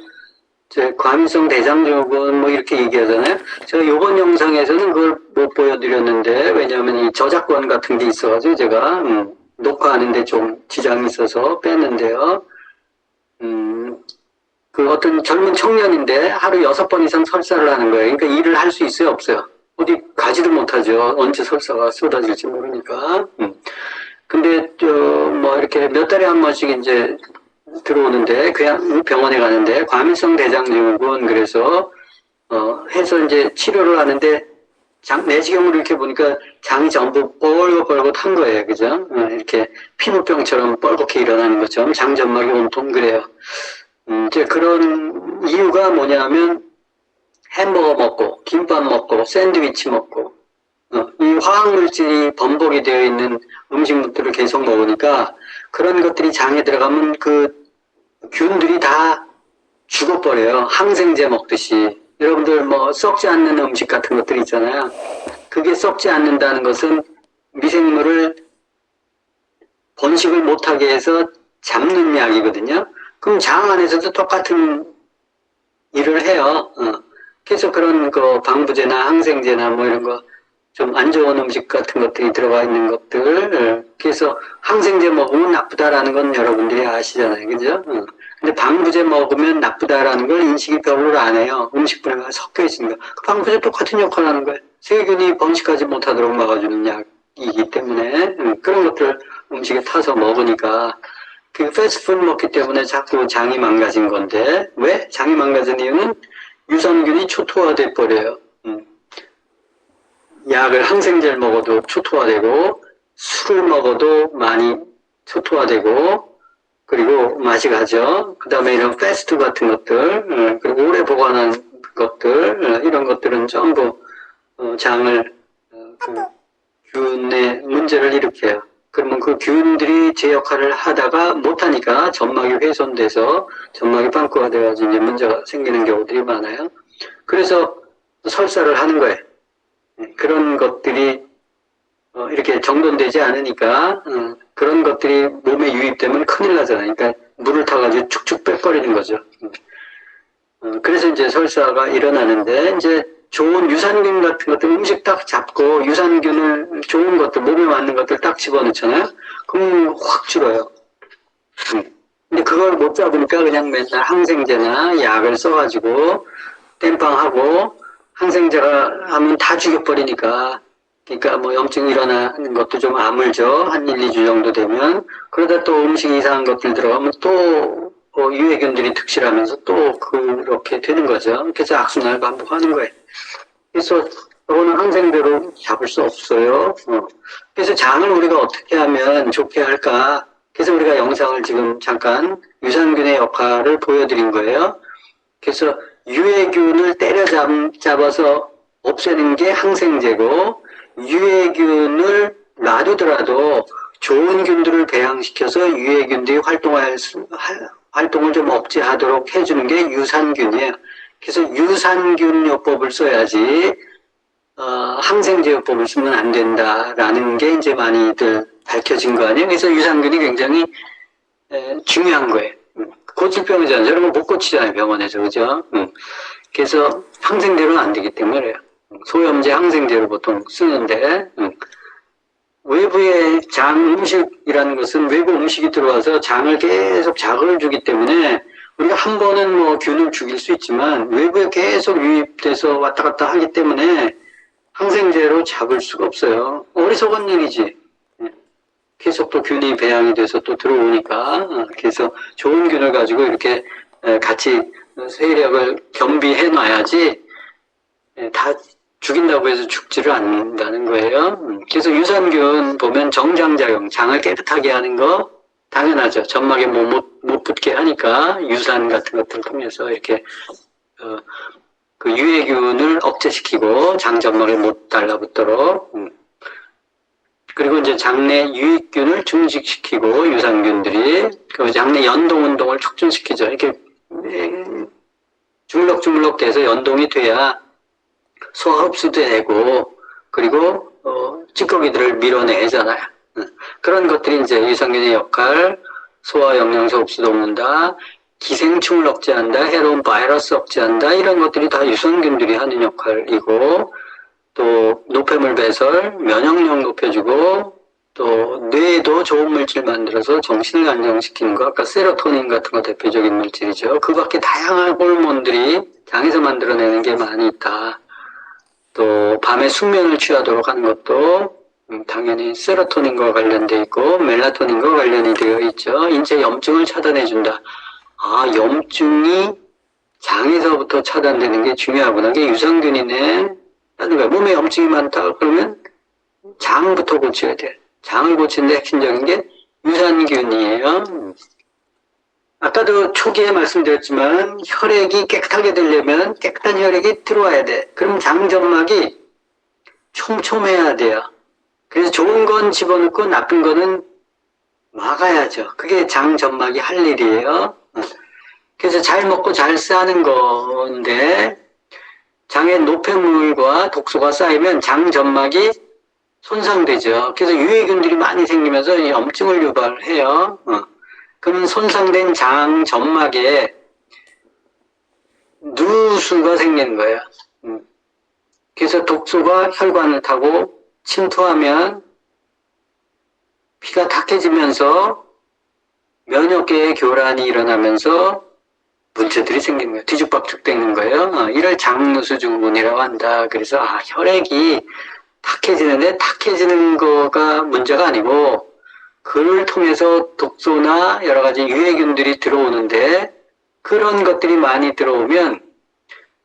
이제 과민성 대장증후군 뭐 이렇게 얘기하잖아요. 제가 이번 영상에서는 그걸 못 보여드렸는데, 왜냐하면 이 저작권 같은 게 있어가지고 제가 녹화하는데 좀 지장이 있어서 뺐는데요. 그 어떤 젊은 청년인데 하루 6번 이상 설사를 하는 거예요. 그러니까 일을 할 수 있어요, 없어요? 어디 가지도 못하죠. 언제 설사가 쏟아질지 모르니까. 근데 뭐 이렇게 몇 달에 한 번씩 이제 들어오는데 그냥 병원에 가는데 과민성 대장증후군 그래서 해서 이제 치료를 하는데 내시경으로 이렇게 보니까 장이 전부 뻘겋뻘겋한 거예요, 그죠? 이렇게 피부병처럼 뻘겋게 일어나는 것처럼 장점막이 온통 그래요. 이제 그런 이유가 뭐냐면 햄버거 먹고 김밥 먹고 샌드위치 먹고 이 화학물질이 범벅이 되어 있는 음식물들을 계속 먹으니까 그런 것들이 장에 들어가면 그 균들이 다 죽어버려요. 항생제 먹듯이. 여러분들 뭐 썩지 않는 음식 같은 것들 있잖아요. 그게 썩지 않는다는 것은 미생물을 번식을 못하게 해서 잡는 약이거든요. 그럼 장 안에서도 똑같은 일을 해요. 그래서 그런 그 방부제나 항생제나 뭐 이런 거 좀 안 좋은 음식 같은 것들이 들어가 있는 것들. 그래서 항생제 먹으면 나쁘다라는 건 여러분들이 아시잖아요. 그죠? 근데 방부제 먹으면 나쁘다라는 걸 인식이 별로 안 해요. 음식분해가 섞여 있으니까. 그 방부제 똑같은 역할을 하는 거예요. 세균이 번식하지 못하도록 막아주는 약이기 때문에 그런 것들 음식에 타서 먹으니까 그 패스트푸드 먹기 때문에 자꾸 장이 망가진 건데 왜? 장이 망가진 이유는 유산균이 초토화돼 버려요. 약을 항생제를 먹어도 초토화되고 술을 먹어도 많이 초토화되고 그리고 맛이 가죠. 그 다음에 이런 패스트 같은 것들 그리고 오래 보관한 것들 이런 것들은 전부 장을 그 균의 문제를 일으켜요. 그러면 그 균들이 제 역할을 하다가 못하니까 점막이 훼손돼서 점막이 빵꾸가 돼가지고 이제 문제가 생기는 경우들이 많아요. 그래서 설사를 하는 거예요. 그런 것들이 이렇게 정돈되지 않으니까 그런 것들이 몸에 유입되면 큰일 나잖아요. 그러니까 물을 타가지고 축축 빼버리는 거죠. 그래서 이제 설사가 일어나는데 이제 좋은 유산균 같은 것들 음식 딱 잡고 유산균을 좋은 것들 몸에 맞는 것들 딱 집어넣잖아요. 그럼 확 줄어요. 근데 그걸 못 잡으니까 그냥 맨날 항생제나 약을 써가지고 땜빵하고 항생제가 하면 다 죽여버리니까 그러니까 뭐 염증이 일어나는 것도 좀 아물죠. 한 1, 2주 정도 되면 그러다 또 음식 이상한 것들 들어가면 또 유해균들이 득실하면서 또 그렇게 되는 거죠. 그래서 악순환을 반복하는 거예요. 그래서 이거는 항생제로 잡을 수 없어요. 그래서 장을 우리가 어떻게 하면 좋게 할까? 그래서 우리가 영상을 지금 잠깐 유산균의 역할을 보여드린 거예요. 그래서 유해균을 때려잡아서 없애는 게 항생제고 유해균을 놔두더라도 좋은 균들을 배양시켜서 유해균들이 활동을 좀 억제하도록 해주는 게 유산균이에요. 그래서 유산균요법을 써야지 항생제요법을 쓰면 안 된다라는 게 이제 많이들 밝혀진 거 아니에요. 그래서 유산균이 굉장히 중요한 거예요. 고칠 병이잖아요. 여러분 못 고치잖아요, 병원에서. 그죠? 그래서 항생제로는 안 되기 때문에 그래요. 소염제 항생제로 보통 쓰는데 외부의 장 음식이라는 것은 외부 음식이 들어와서 장을 계속 자극을 주기 때문에 우리가 한 번은 뭐 균을 죽일 수 있지만 외부에 계속 유입돼서 왔다 갔다 하기 때문에 항생제로 잡을 수가 없어요. 어리석은 일이지. 계속 또 균이 배양이 돼서 또 들어오니까. 그래서 좋은 균을 가지고 이렇게 같이 세력을 겸비해 놔야지 다 죽인다고 해서 죽지를 않는다는 거예요. 그래서 유산균 보면 정장작용, 장을 깨끗하게 하는 거 당연하죠. 점막에 못 붙게 하니까 유산 같은 것들을 통해서 이렇게 그 유해균을 억제시키고 장점막에 못 달라붙도록 그리고 이제 장내 유익균을 증식시키고 유산균들이 그 장내 연동 운동을 촉진시키죠. 이렇게 주물럭주물럭 돼서 연동이 돼야 소화 흡수도 되고 그리고 찌꺼기들을 밀어내잖아요. 그런 것들이 이제 유산균의 역할, 소화 영양소 흡수 돕는다, 기생충을 억제한다, 해로운 바이러스 억제한다, 이런 것들이 다 유산균들이 하는 역할이고 또 노폐물 배설, 면역력 높여주고 또 뇌에도 좋은 물질 만들어서 정신을 안정시키는 거, 아까 세로토닌 같은 거 대표적인 물질이죠. 그 밖에 다양한 호르몬들이 장에서 만들어내는 게 많이 있다. 또 밤에 숙면을 취하도록 하는 것도 당연히 세로토닌과 관련돼 있고 멜라토닌과 관련이 되어 있죠. 인체 염증을 차단해준다. 아, 염증이 장에서부터 차단되는 게 중요하구나. 그게 유산균이네. 하는 거야. 몸에 염증이 많다 그러면 장부터 고쳐야 돼. 장을 고치는데 핵심적인 게 유산균이에요. 아까도 초기에 말씀드렸지만 혈액이 깨끗하게 되려면 깨끗한 혈액이 들어와야 돼. 그럼 장점막이 촘촘해야 돼요. 그래서 좋은 건 집어넣고 나쁜 거는 막아야죠. 그게 장점막이 할 일이에요. 그래서 잘 먹고 잘 싸는 건데 장에 노폐물과 독소가 쌓이면 장점막이 손상되죠. 그래서 유해균들이 많이 생기면서 염증을 유발해요. 그러면 손상된 장점막에 누수가 생기는 거예요. 그래서 독소가 혈관을 타고 침투하면 피가 탁해지면서 면역계의 교란이 일어나면서 문제들이 생기는 거예요. 뒤죽박죽 되는 거예요. 이를 장누수 증후군이라고 한다. 그래서 혈액이 탁해지는데 탁해지는 거가 문제가 아니고 그를 통해서 독소나 여러 가지 유해균들이 들어오는데 그런 것들이 많이 들어오면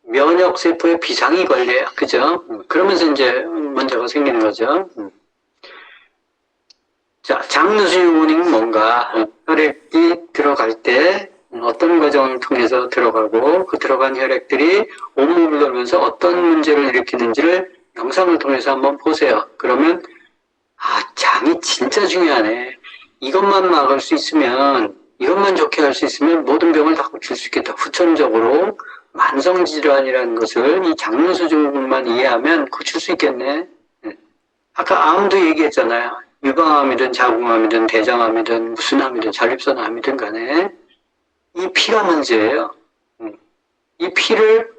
면역세포에 비상이 걸려요. 그죠? 그러면서 이제 문제가 생기는 거죠. 자, 장누수증후군이 뭔가? 혈액이 들어갈 때 어떤 과정을 통해서 들어가고 그 들어간 혈액들이 온몸을 돌면서 어떤 문제를 일으키는지를 영상을 통해서 한번 보세요. 그러면 장이 진짜 중요하네. 이것만 막을 수 있으면, 이것만 좋게 할 수 있으면 모든 병을 다 고칠 수 있겠다. 후천적으로 만성질환이라는 것을 이 장누수증후군만 이해하면 고칠 수 있겠네. 아까 암도 얘기했잖아요. 유방암이든 자궁암이든 대장암이든 무슨 암이든 전립선암이든 간에 이 피가 문제예요. 이 피를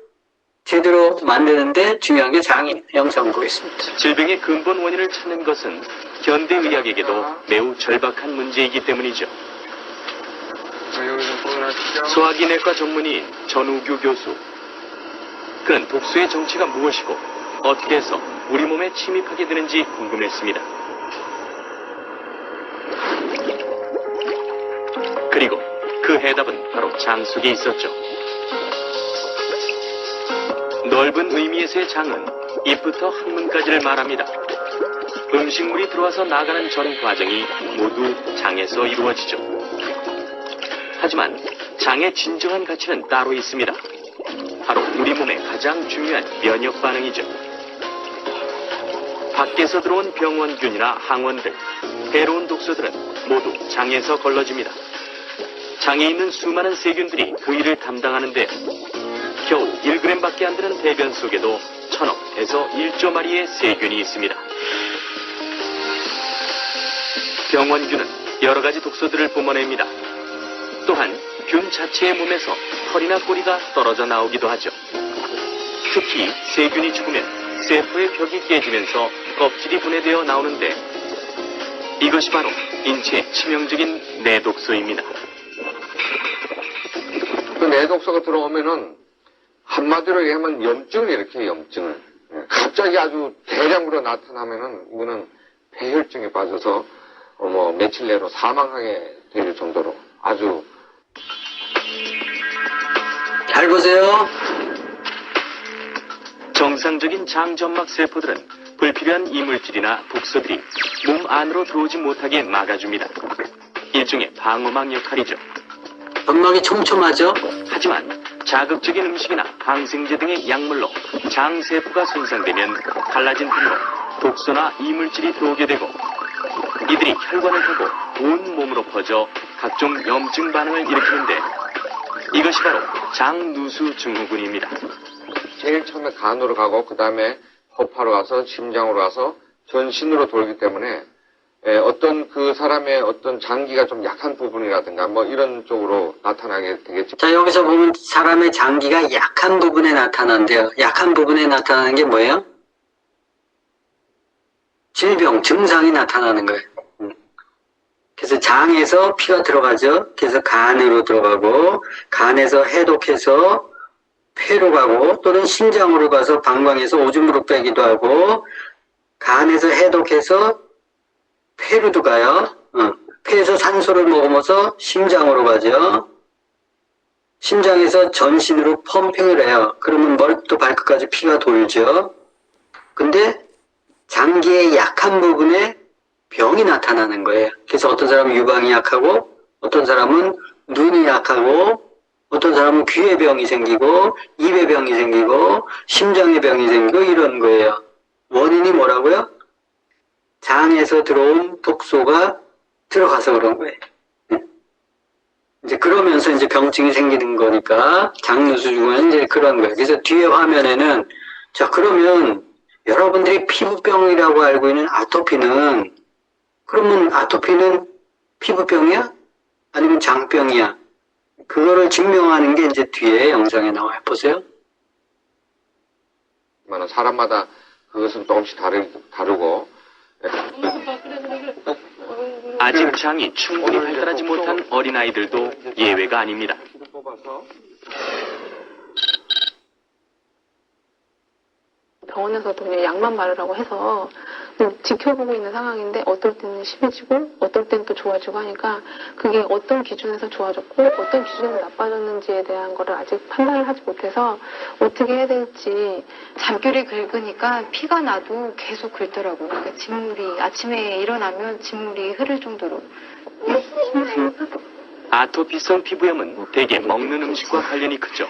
제대로 만드는데 중요한 게 장이에요. 영상 보겠습니다. 질병의 근본 원인을 찾는 것은 현대의학에게도 매우 절박한 문제이기 때문이죠. 소화기 내과 전문의인 전우규 교수. 그는 독소의 정체가 무엇이고 어떻게 해서 우리 몸에 침입하게 되는지 궁금했습니다. 그리고 그 해답은 바로 장 속에 있었죠. 넓은 의미에서의 장은 입부터 항문까지를 말합니다. 음식물이 들어와서 나가는 전 과정이 모두 장에서 이루어지죠. 하지만 장의 진정한 가치는 따로 있습니다. 바로 우리 몸의 가장 중요한 면역 반응이죠. 밖에서 들어온 병원균이나 항원들, 해로운 독소들은 모두 장에서 걸러집니다. 장에 있는 수많은 세균들이 그 일을 담당하는데 겨우 1g밖에 안 되는 대변 속에도 1000억에서 1조 마리의 세균이 있습니다. 병원균은 여러 가지 독소들을 뿜어냅니다. 또한 균 자체의 몸에서 털이나 꼬리가 떨어져 나오기도 하죠. 특히 세균이 죽으면 세포의 벽이 깨지면서 껍질이 분해되어 나오는데 이것이 바로 인체에 치명적인 내독소입니다. 그 내독소가 들어오면은 한마디로 얘기하면 염증을 일으켜요, 염증을. 갑자기 아주 대량으로 나타나면은 이거는 폐혈증에 빠져서 며칠 내로 사망하게 될 정도로 아주. 잘 보세요. 정상적인 장점막 세포들은 불필요한 이물질이나 독소들이 몸 안으로 들어오지 못하게 막아줍니다. 일종의 방어막 역할이죠. 점막이 촘촘하죠? 하지만 자극적인 음식이나 항생제 등의 약물로 장세포가 손상되면 갈라진 틈으로 독소나 이물질이 들어오게 되고 이들이 혈관을 타고 온 몸으로 퍼져 각종 염증 반응을 일으키는데 이것이 바로 장누수 증후군입니다. 제일 처음에 간으로 가고 그 다음에 허파로 가서 심장으로 가서 전신으로 돌기 때문에 어떤 그 사람의 어떤 장기가 좀 약한 부분이라든가 뭐 이런 쪽으로 나타나게 되겠죠. 자, 여기서 보면 사람의 장기가 약한 부분에 나타난대요. 약한 부분에 나타나는 게 뭐예요? 질병, 증상이 나타나는 거예요. 그래서 장에서 피가 들어가죠. 그래서 간으로 들어가고, 간에서 해독해서 폐로 가고, 또는 심장으로 가서 방광에서 오줌으로 빼기도 하고, 간에서 해독해서 폐로도 가요. 폐에서 산소를 머금어서 심장으로 가죠. 심장에서 전신으로 펌핑을 해요. 그러면 머리부터 발끝까지 피가 돌죠. 근데 장기의 약한 부분에 병이 나타나는 거예요. 그래서 어떤 사람은 유방이 약하고, 어떤 사람은 눈이 약하고, 어떤 사람은 귀에 병이 생기고, 입에 병이 생기고, 심장에 병이 생기고 이런 거예요. 원인이 뭐라고요? 장에서 들어온 독소가 들어가서 그런 거예요. 이제 그러면서 이제 병증이 생기는 거니까 장누수 증후군은 이제 그런 거예요. 그래서 뒤에 화면에는 자, 그러면 여러분들이 피부병이라고 알고 있는 아토피는 그러면 아토피는 피부병이야? 아니면 장병이야? 그거를 증명하는 게 이제 뒤에 영상에 나와요. 보세요. 사람마다 그것은 조금씩 다르고 아직 장이 충분히 발달하지 못한 어린아이들도 예외가 아닙니다. 병원에서도 그냥 약만 바르라고 해서 지켜보고 있는 상황인데 어떨 때는 심해지고 어떨 때는 또 좋아지고 하니까 그게 어떤 기준에서 좋아졌고 어떤 기준에서 나빠졌는지에 대한 거를 아직 판단을 하지 못해서 어떻게 해야 될지. 잠결에 긁으니까 피가 나도 계속 긁더라고요. 그러니까 진물이 아침에 일어나면 진물이 흐를 정도로. 아토피성 피부염은 대개 먹는 음식과 관련이 크죠.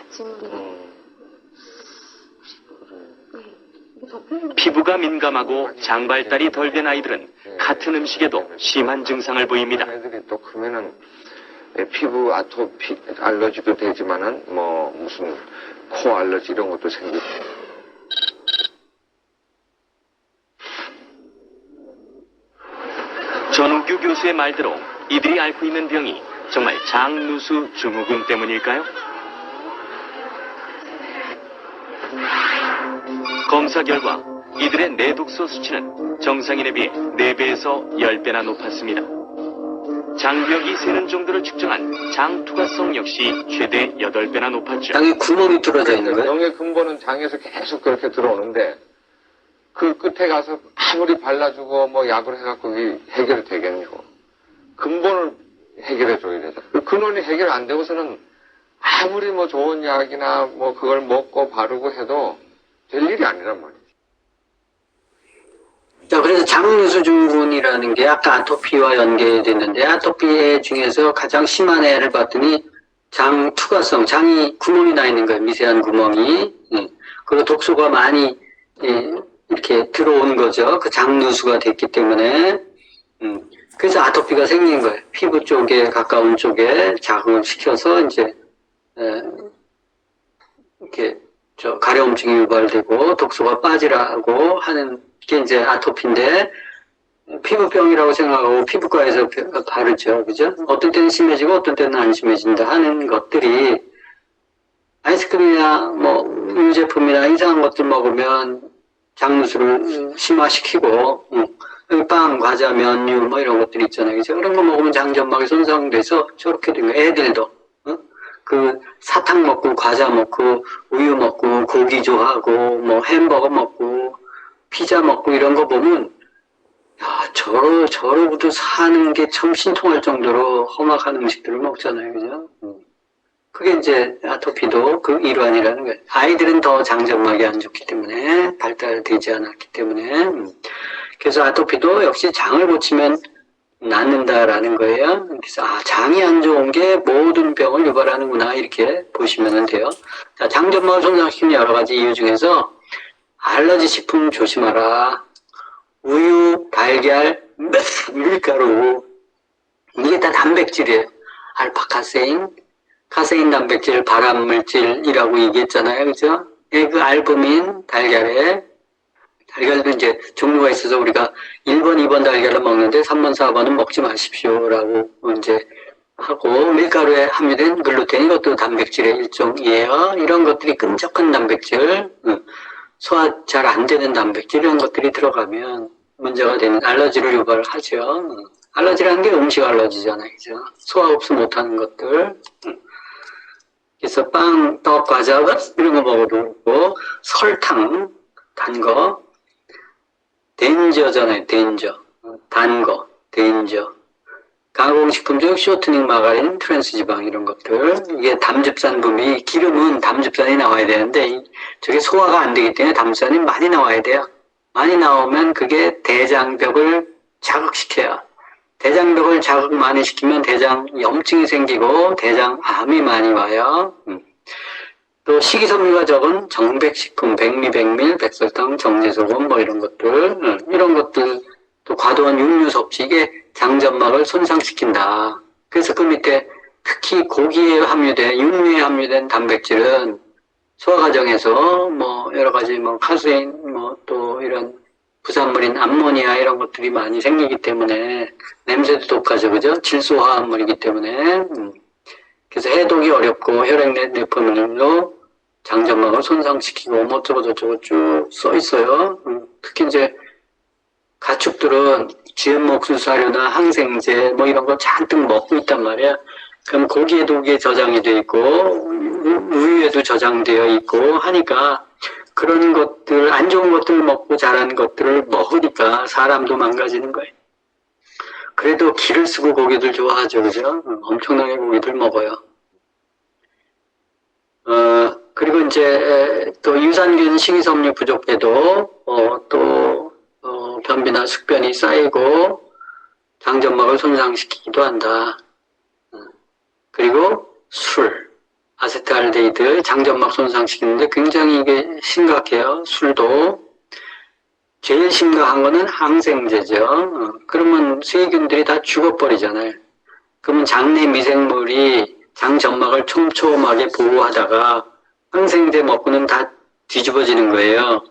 피부가 민감하고 장 발달이 덜 된 아이들은 같은 음식에도 심한 증상을 보입니다. 애들이 또 크면은 피부 아토피 알러지도 되지만은 무슨 코 알러지 이런 것도 생기고. 전우규 교수의 말대로 이들이 앓고 있는 병이 정말 장누수 증후군 때문일까요? 검사 결과 이들의 내독소 수치는 정상인에 비해 4배에서 10배나 높았습니다. 장벽이 새는 정도를 측정한 장투과성 역시 최대 8배나 높았죠. 장에 구멍이 뚫어져 있는 거예요? 병의 근본은 장에서 계속 그렇게 들어오는데 그 끝에 가서 아무리 발라주고 약을 해갖고 이게 해결이 되겠냐고. 근본을 해결해줘야 되죠. 그 근원이 해결 안 되고서는 아무리 좋은 약이나 그걸 먹고 바르고 해도 될 일이 아니란 말이에요. 자, 그래서 장누수 증후군이라는 게 아까 아토피와 연계됐는데 아토피 중에서 가장 심한 애를 봤더니 장 투과성, 장이 구멍이 나 있는 거예요. 미세한 구멍이. 그리고 독소가 많이 이렇게 들어오는 거죠. 그 장누수가 됐기 때문에. 그래서 아토피가 생긴 거예요. 피부 쪽에 가까운 쪽에 자극을 시켜서 이제 이렇게 가려움증이 유발되고 독소가 빠지라고 하는 게 이제 아토피인데, 피부병이라고 생각하고 피부과에서 바르죠. 그죠? 어떤 때는 심해지고 어떤 때는 안 심해진다 하는 것들이 아이스크림이나 뭐 우유 제품이나 이상한 것들 먹으면 장누수를 심화시키고, 빵, 과자, 면류 뭐 이런 것들 있잖아요. 그죠? 그런 거 먹으면 장점막이 손상돼서 저렇게 된 거예요. 애들도. 그 사탕 먹고 과자 먹고 우유 먹고 고기 좋아하고 뭐 햄버거 먹고 피자 먹고 이런 거 보면 야, 저러고도 사는 게 참 신통할 정도로 험악한 음식들을 먹잖아요. 그죠? 그게 이제 아토피도 그 일환이라는 거예요. 아이들은 더 장점막이 안 좋기 때문에, 발달되지 않았기 때문에. 그래서 아토피도 역시 장을 고치면 낫는다라는 거예요. 그래서 장이 안 좋은 게 모든 병을 유발하는구나 이렇게 보시면 돼요. 자, 장점막을 손상시키는 여러 가지 이유 중에서 알러지 식품 조심하라. 우유, 달걀, 밀가루, 이게 다 단백질이에요. 알파카세인, 카세인 단백질, 발암물질이라고 얘기했잖아요. 그죠? 그 알부민, 달걀에, 달걀도 이제 종류가 있어서 우리가 1번, 2번 달걀을 먹는데 3번, 4번은 먹지 마십시오라고 이제 하고, 밀가루에 함유된 글루텐, 이것도 단백질의 일종이에요. 이런 것들이 끈적한 단백질, 소화 잘 안 되는 단백질 이런 것들이 들어가면 문제가 되는 알러지를 유발하죠. 알러지라는 게 음식 알러지잖아요. 그죠? 소화 흡수 못하는 것들. 그래서 빵, 떡, 과자 이런 거 먹어도 그렇고 설탕, 단 거, 덴저잖아요. 덴저, 단 거, 덴저. 가공식품 중 쇼트닝 마가린, 트랜스지방 이런 것들. 이게 담즙산 분비, 기름은 담즙산이 나와야 되는데 저게 소화가 안 되기 때문에 담즙산이 많이 나와야 돼요. 많이 나오면 그게 대장벽을 자극시켜요. 대장벽을 자극 많이 시키면 대장 염증이 생기고 대장암이 많이 와요. 또 식이섬유가 적은 정백식품, 백미, 백밀, 백설탕, 정제소금 뭐 이런 것들, 이런 것들 또 과도한 육류 섭취 이게 장점막을 손상시킨다. 그래서 그 밑에 특히 고기에 함유된 육류에 함유된 단백질은 소화 과정에서 뭐 여러 가지 뭐 카세인 뭐 또 이런 부산물인 암모니아 이런 것들이 많이 생기기 때문에 냄새도 독하죠, 그죠? 질소화합물이기 때문에 그래서 해독이 어렵고 혈액 내 내포물로 장점막을 손상시키고 뭐 어쩌고 쭉 써 있어요. 특히 이제 가축들은 GMO 수사료나 항생제 뭐 이런 거 잔뜩 먹고 있단 말이야. 그럼 고기에도 그게 저장이 돼 있고 우유에도 저장되어 있고 하니까 그런 것들 안 좋은 것들 먹고 자란 것들을 먹으니까 사람도 망가지는 거예요. 그래도 기를 쓰고 고기들 좋아하죠, 그죠? 엄청나게 고기들 먹어요. 그리고 이제 또 유산균 식이섬유 부족해도 변비나 숙변이 쌓이고 장점막을 손상시키기도 한다. 그리고 술, 아세트알데히드 장점막 손상시키는데 굉장히 이게 심각해요. 술도. 제일 심각한 거는 항생제죠. 그러면 세균들이 다 죽어버리잖아요. 그러면 장내 미생물이 장점막을 촘촘하게 보호하다가 항생제 먹고는 다 뒤집어지는 거예요.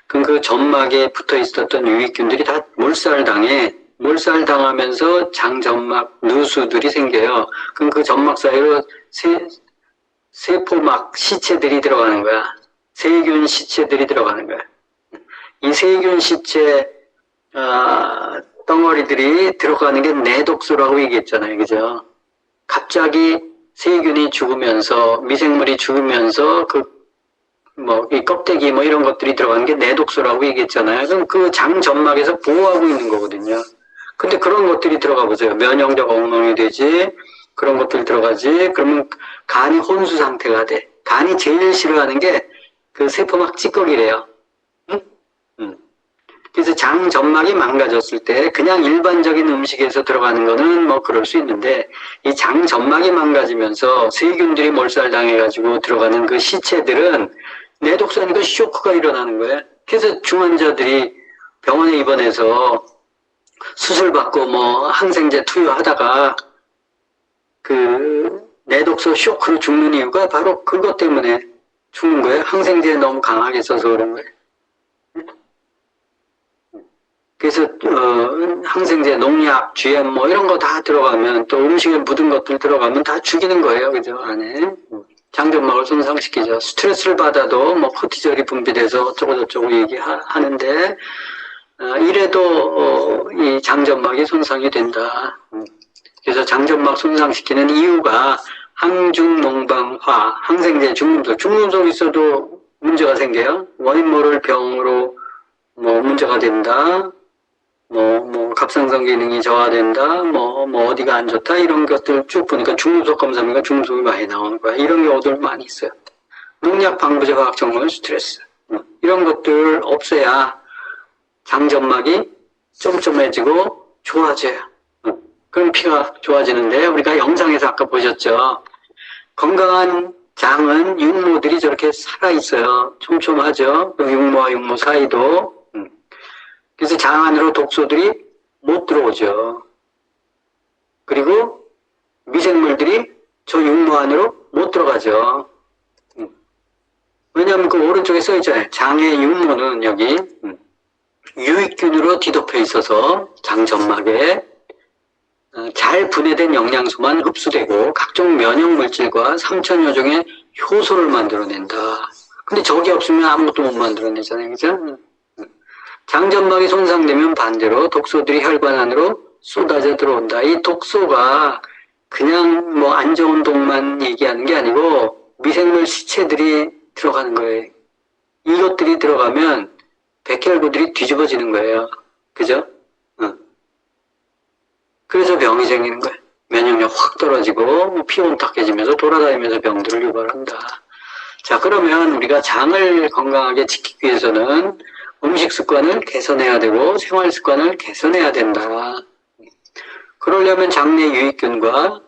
그럼 그 점막에 붙어 있었던 유익균들이 다 몰살당하면서 장점막 누수들이 생겨요. 그럼 그 점막 사이로 세포막 시체들이 들어가는 거야. 세균 시체들이 들어가는 거야. 이 세균 시체 덩어리들이 들어가는 게 내독소라고 얘기했잖아요. 그죠? 갑자기 세균이 죽으면서 미생물이 죽으면서 이 껍데기 뭐 이런 것들이 들어가는 게 내독소라고 얘기했잖아요. 그럼 그 장점막에서 보호하고 있는 거거든요. 근데 그런 것들이 들어가 보세요. 면역력 엉망이 되지, 그런 것들이 들어가지, 그러면 간이 혼수 상태가 돼. 간이 제일 싫어하는 게 그 세포막 찌꺼기래요. 그래서 장점막이 망가졌을 때 그냥 일반적인 음식에서 들어가는 거는 뭐 그럴 수 있는데 이 장점막이 망가지면서 세균들이 몰살당해가지고 들어가는 그 시체들은 내독소니까 쇼크가 일어나는 거예요. 그래서 중환자들이 병원에 입원해서 수술받고 뭐 항생제 투여하다가 그 내독소 쇼크로 죽는 이유가 바로 그것 때문에 죽는 거예요? 항생제 너무 강하게 써서 그런 거예요. 그래서 항생제, 농약, GM 뭐 이런 거 다 들어가면 또 음식에 묻은 것들 들어가면 다 죽이는 거예요. 그죠? 안에 장점막을 손상시키죠. 스트레스를 받아도 뭐 코티졸이 분비돼서 어쩌고저쩌고 얘기하는데 이래도 이 장점막이 손상이 된다. 그래서 장점막 손상시키는 이유가 항중농방화, 항생제, 중금속 있어도 문제가 생겨요. 원인 모를 병으로 뭐 문제가 된다. 뭐 갑상선 기능이 저하된다. 뭐 어디가 안 좋다. 이런 것들 쭉 보니까 중금속 검사니까 중금속이 많이 나오는 거야. 이런 경우들 많이 있어요. 농약, 방부제, 화학적물, 스트레스 이런 것들 없애야 장점막이 쫌쫌해지고 좋아져요. 그럼 피가 좋아지는데 우리가 영상에서 아까 보셨죠. 건강한 장은 육모들이 저렇게 살아있어요. 촘촘하죠. 육모와 육모 사이도. 그래서 장 안으로 독소들이 못 들어오죠. 그리고 미생물들이 저 육모 안으로 못 들어가죠. 왜냐하면 그 오른쪽에 써 있잖아요. 장의 육모는 여기 유익균으로 뒤덮여 있어서 장점막에 잘 분해된 영양소만 흡수되고 각종 면역물질과 3000여 종의 효소를 만들어낸다. 근데 저게 없으면 아무것도 못 만들어내잖아요. 그죠? 장점막이 손상되면 반대로 독소들이 혈관 안으로 쏟아져 들어온다. 이 독소가 그냥 뭐 안 좋은 독만 얘기하는 게 아니고 미생물 시체들이 들어가는 거예요. 이것들이 들어가면 백혈구들이 뒤집어지는 거예요. 그죠? 그래서 병이 생기는 거예요. 면역력 확 떨어지고 피곤 탁해지면서 돌아다니면서 병들을 유발한다. 자, 그러면 우리가 장을 건강하게 지키기 위해서는 음식 습관을 개선해야 되고 생활 습관을 개선해야 된다. 그러려면 장내 유익균과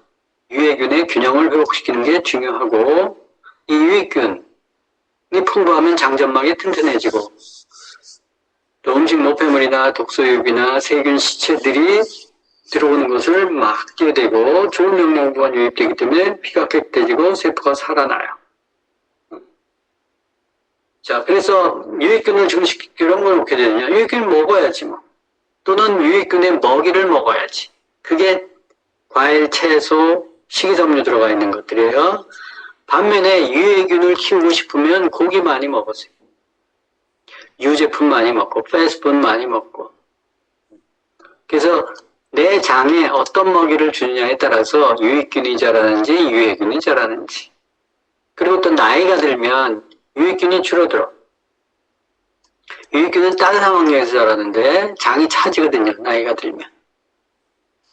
유해균의 균형을 회복시키는 게 중요하고 이 유익균이 풍부하면 장점막이 튼튼해지고 또 음식 노폐물이나 독소유기나 세균 시체들이 들어오는 것을 막게 되고 좋은 영양소가 유입되기 때문에 피가 깨끗해지고 세포가 살아나요. 자, 그래서 유익균을 증식시키려면 뭘 어떻게 되느냐? 유익균을 먹어야지 뭐. 또는 유익균의 먹이를 먹어야지. 그게 과일, 채소, 식이섬유 들어가 있는 것들이에요. 반면에 유해균을 키우고 싶으면 고기 많이 먹으세요. 유제품 많이 먹고 패스트푸드 많이 먹고. 그래서 내 장에 어떤 먹이를 주느냐에 따라서 유익균이 자라는지 유해균이 자라는지. 그리고 또 나이가 들면 유익균이 줄어들어. 유익균은 따뜻한 환경에서 자라는데 장이 차지거든요. 나이가 들면.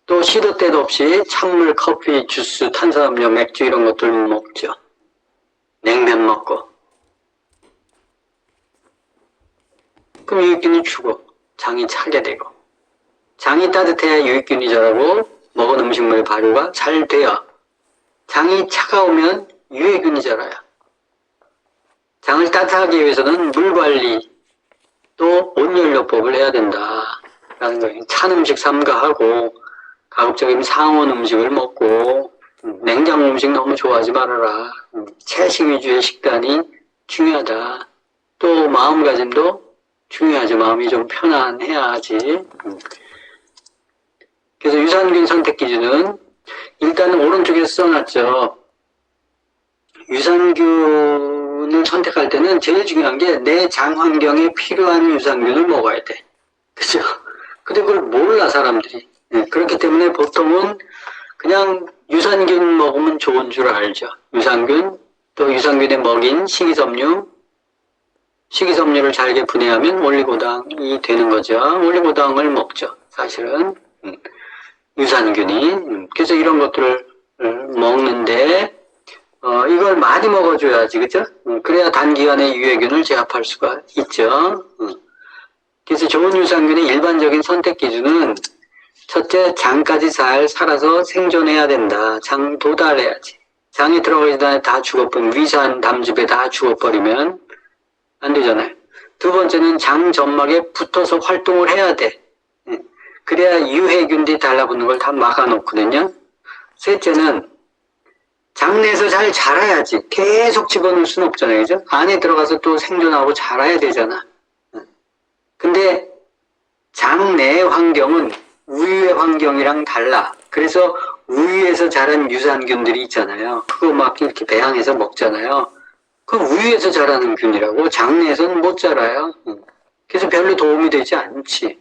또 시도 때도 없이 찬물, 커피, 주스, 탄산음료, 맥주 이런 것들 먹죠. 냉면 먹고. 그럼 유익균이 죽어. 장이 차게 되고. 장이 따뜻해야 유익균이 자라고 먹은 음식물 발효가 잘 돼요. 장이 차가우면 유해균이 자라요. 장을 따뜻하게 위해서는 물 관리, 또 온열요법을 해야 된다라는 거예요. 찬 음식 삼가하고 가급적이면 상온 음식을 먹고 냉장고 음식 너무 좋아하지 말아라. 채식 위주의 식단이 중요하다. 또 마음가짐도 중요하죠. 마음이 좀 편안해야지. 그래서 유산균 선택 기준은 일단은 오른쪽에 써놨죠. 유산균을 선택할 때는 제일 중요한 게 내 장 환경에 필요한 유산균을 먹어야 돼. 그죠? 근데 그걸 몰라, 사람들이. 그렇기 때문에 보통은 그냥 유산균 먹으면 좋은 줄 알죠. 유산균, 또 유산균에 먹인 식이섬유를 잘게 분해하면 올리고당이 되는 거죠. 올리고당을 먹죠, 사실은. 유산균이. 그래서 이런 것들을 먹는데, 이걸 많이 먹어줘야지, 그죠? 그래야 단기간에 유해균을 제압할 수가 있죠. 그래서 좋은 유산균의 일반적인 선택 기준은 첫째, 장까지 잘 살아서 생존해야 된다. 장 도달해야지. 장에 들어가기 전에 다 죽어버리면, 위산, 담즙에 다 죽어버리면 안 되잖아요. 두 번째는 장 점막에 붙어서 활동을 해야 돼. 그래야 유해균들이 달라붙는 걸 다 막아놓거든요. 셋째는 장내에서 잘 자라야지. 계속 집어넣을 수는 없잖아요. 그죠? 안에 들어가서 또 생존하고 자라야 되잖아. 근데 장내 환경은 우유의 환경이랑 달라. 그래서 우유에서 자란 유산균들이 있잖아요. 그거 막 이렇게 배양해서 먹잖아요. 그 우유에서 자라는 균이라고. 장내에서는 못 자라요. 그래서 별로 도움이 되지 않지.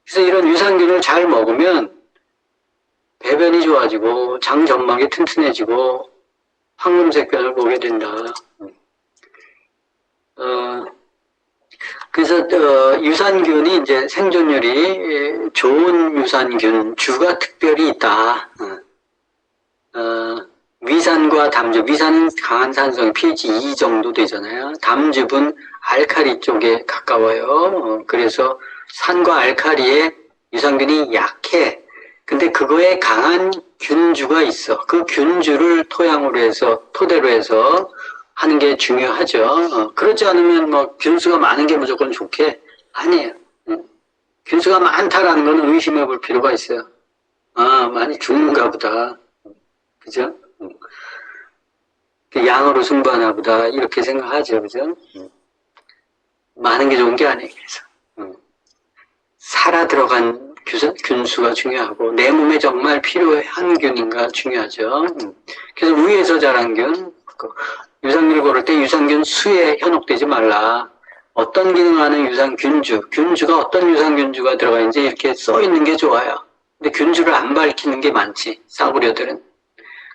그래서 이런 유산균을 잘 먹으면 배변이 좋아지고 장 점막이 튼튼해지고 황금색변을 보게 된다. 그래서 유산균이 이제 생존율이 좋은 유산균 주가 특별히 있다. 위산과 담즙, 위산은 강한 산성이 pH 2 정도 되잖아요. 담즙은 알칼리 쪽에 가까워요. 그래서 산과 알칼리에 유산균이 약해. 근데 그거에 강한 균주가 있어. 그 균주를 토대로 해서 하는 게 중요하죠. 그렇지 않으면 뭐 균수가 많은 게 무조건 좋게? 아니에요. 균수가 많다라는 건 의심해 볼 필요가 있어요. 아, 많이 죽는가 보다. 그죠? 양으로 승부하나 보다. 이렇게 생각하죠. 그죠? 많은 게 좋은 게 아니에요. 그래서. 살아 들어간 균수가 중요하고 내 몸에 정말 필요한 균인가 중요하죠. 그래서 우유에서 자란 균, 유산균을 고를 때 유산균 수에 현혹되지 말라. 어떤 기능하는 균주가 어떤 유산균주가 들어가 있는지 이렇게 써 있는 게 좋아요. 근데 균주를 안 밝히는 게 많지, 싸구려들은.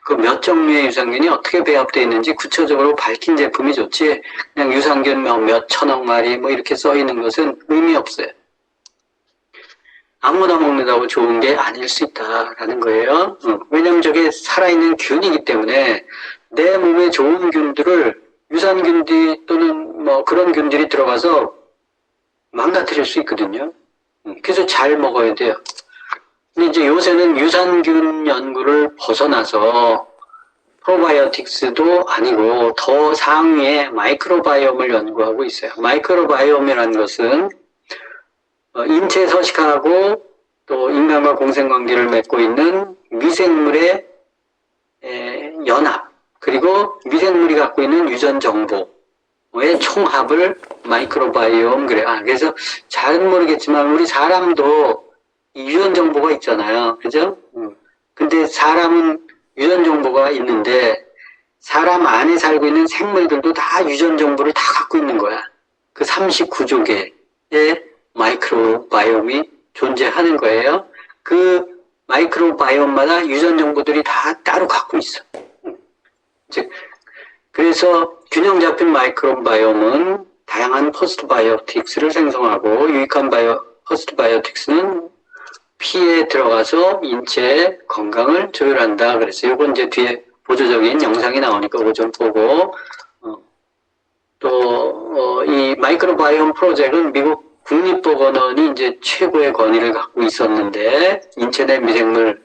그 몇 종류의 유산균이 어떻게 배합되어 있는지 구체적으로 밝힌 제품이 좋지, 그냥 유산균 몇 천억 마리 뭐 이렇게 써 있는 것은 의미 없어요. 아무나 먹는다고 좋은 게 아닐 수 있다라는 거예요. 왜냐면 저게 살아있는 균이기 때문에 내 몸에 좋은 균들을 유산균들이 또는 뭐 그런 균들이 들어가서 망가뜨릴 수 있거든요. 그래서 잘 먹어야 돼요. 근데 이제 요새는 유산균 연구를 벗어나서 프로바이오틱스도 아니고 더 상위에 마이크로바이옴을 연구하고 있어요. 마이크로바이옴이라는 것은 인체에 서식하고 또 인간과 공생관계를 맺고 있는 미생물의 연합, 그리고 미생물이 갖고 있는 유전 정보의 총합을 마이크로바이옴 그래요. 그래서 잘은 모르겠지만 우리 사람도 유전 정보가 있잖아요. 그죠? 근데 사람은 유전 정보가 있는데 사람 안에 살고 있는 생물들도 다 유전 정보를 다 갖고 있는 거야. 그 39조 개의 마이크로바이옴이 존재하는 거예요. 그 마이크로바이옴마다 유전 정보들이 다 따로 갖고 있어. 그래서 균형 잡힌 마이크로바이옴은 다양한 포스트바이오틱스를 생성하고 유익한 포스트바이오틱스는 피에 들어가서 인체 건강을 조율한다. 그래서 이건 이제 뒤에 보조적인 영상이 나오니까 그거 좀 보고, 또 이 마이크로바이옴 프로젝트는 미국 국립보건원이 이제 최고의 권위를 갖고 있었는데 인체 내 미생물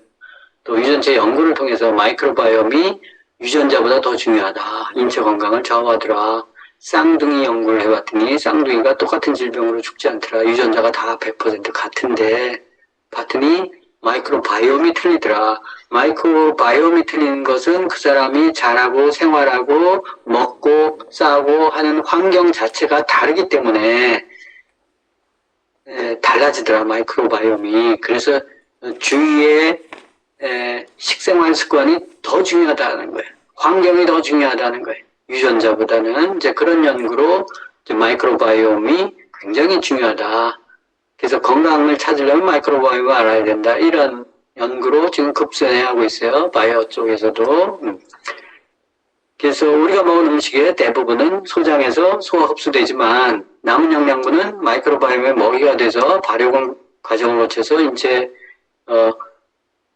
또 유전체 연구를 통해서 마이크로바이옴이 유전자보다 더 중요하다. 인체 건강을 좌우하더라. 쌍둥이 연구를 해봤더니 쌍둥이가 똑같은 질병으로 죽지 않더라. 유전자가 다 100% 같은데 봤더니 마이크로바이옴이 틀리더라. 마이크로바이옴이 틀린 것은 그 사람이 자라고 생활하고 먹고 싸고 하는 환경 자체가 다르기 때문에 달라지더라. 마이크로바이옴이. 그래서 주위의 식생활 습관이 더 중요하다는 거예요. 환경이 더 중요하다는 거예요. 유전자보다는. 이제 그런 연구로 이제 마이크로바이옴이 굉장히 중요하다. 그래서 건강을 찾으려면 마이크로바이옴을 알아야 된다. 이런 연구로 지금 급선회하고 있어요. 바이오 쪽에서도. 그래서 우리가 먹은 음식의 대부분은 소장에서 소화 흡수되지만 남은 영양분은 마이크로바이옴의 먹이가 돼서 발효 과정을 거쳐서 인체에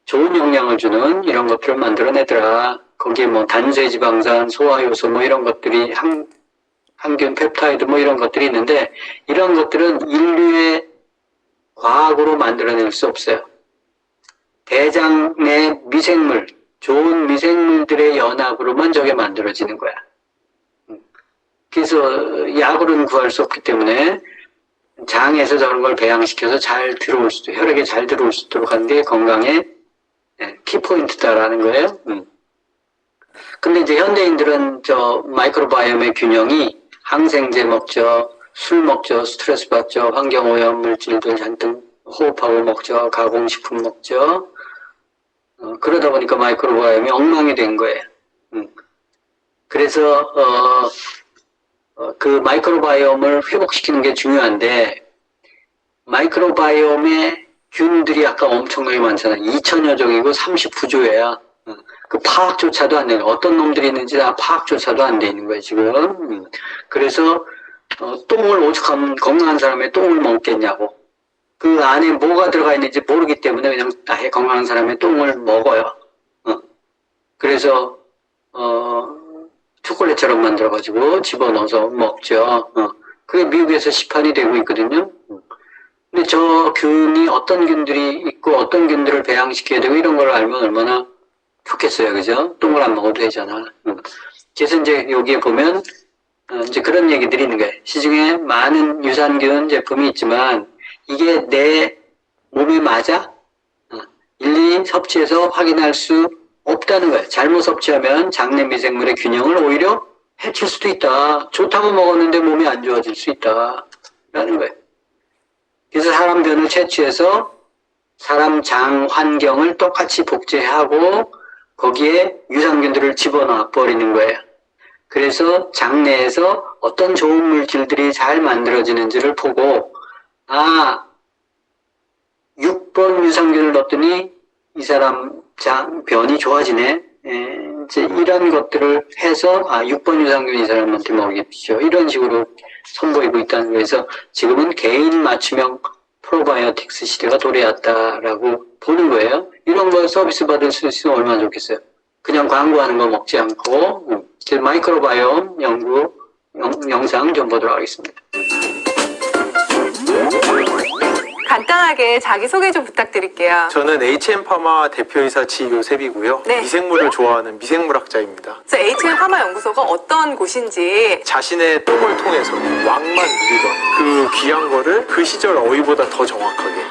좋은 영양을 주는 이런 것들을 만들어내더라. 거기에 뭐 단쇄지방산, 소화효소 뭐 이런 것들이 항균, 펩타이드 뭐 이런 것들이 있는데 이런 것들은 인류의 과학으로 만들어낼 수 없어요. 대장 내 미생물, 좋은 미생물들의 연합으로만 저게 만들어지는 거야. 그래서 약으로는 구할 수 없기 때문에 장에서 저런 걸 배양시켜서 잘 들어올 수도, 혈액에 잘 들어올 수 있도록 하는 게 건강의 키포인트다라는 거예요. 근데 이제 현대인들은 저 마이크로바이옴의 균형이 항생제 먹죠, 술 먹죠, 스트레스 받죠, 환경오염 물질들 잔뜩 호흡하고 먹죠, 가공식품 먹죠. 그러다 보니까 마이크로바이옴이 엉망이 된 거예요. 그래서 그 마이크로바이옴을 회복시키는 게 중요한데, 마이크로바이옴의 균들이 아까 엄청나게 많잖아요. 2000여 종이고 39조예요. 그 파악조차도 안 되는, 어떤 놈들이 있는지 다 파악조차도 안 돼 있는 거예요, 지금. 그래서 똥을 오죽하면 건강한 사람의 똥을 먹겠냐고. 그 안에 뭐가 들어가 있는지 모르기 때문에 그냥 아예 건강한 사람의 똥을 먹어요. 그래서 초콜릿처럼 만들어가지고 집어넣어서 먹죠. 그게 미국에서 시판이 되고 있거든요. 근데 저 균이 어떤 균들이 있고 어떤 균들을 배양시켜야 되고 이런 걸 알면 얼마나 좋겠어요. 그죠? 똥을 안 먹어도 되잖아. 그래서 이제 여기에 보면 이제 그런 얘기들이 있는 거예요. 시중에 많은 유산균 제품이 있지만 이게 내 몸에 맞아? 일일이 섭취해서 확인할 수 없다는 거예요. 잘못 섭취하면 장내 미생물의 균형을 오히려 해칠 수도 있다. 좋다고 먹었는데 몸이 안 좋아질 수 있다. 라는 거예요. 그래서 사람 변을 채취해서 사람 장 환경을 똑같이 복제하고 거기에 유산균들을 집어넣어 버리는 거예요. 그래서 장내에서 어떤 좋은 물질들이 잘 만들어지는지를 보고, 6번 유산균을 넣었더니 이 사람 변이 좋아지네. 이제 이런 것들을 해서 6번 유산균 이 사람한테 먹이십시오. 이런 식으로 선보이고 있다는 거예요. 그래서 지금은 개인 맞춤형 프로바이오틱스 시대가 도래했다라고 보는 거예요. 이런 거 서비스 받을 수 있으면 얼마나 좋겠어요. 그냥 광고하는 거 먹지 않고. 마이크로바이옴 연구 영상 좀 보도록 하겠습니다. 간단하게 자기소개 좀 부탁드릴게요. 저는 HM파마 대표이사 지요셉이고요. 네. 미생물을 좋아하는 미생물학자입니다. 그래서 HM파마 연구소가 어떤 곳인지 자신의 똥을 통해서 왕만 누리던 그 귀한 거를 그 시절 어휘보다 더 정확하게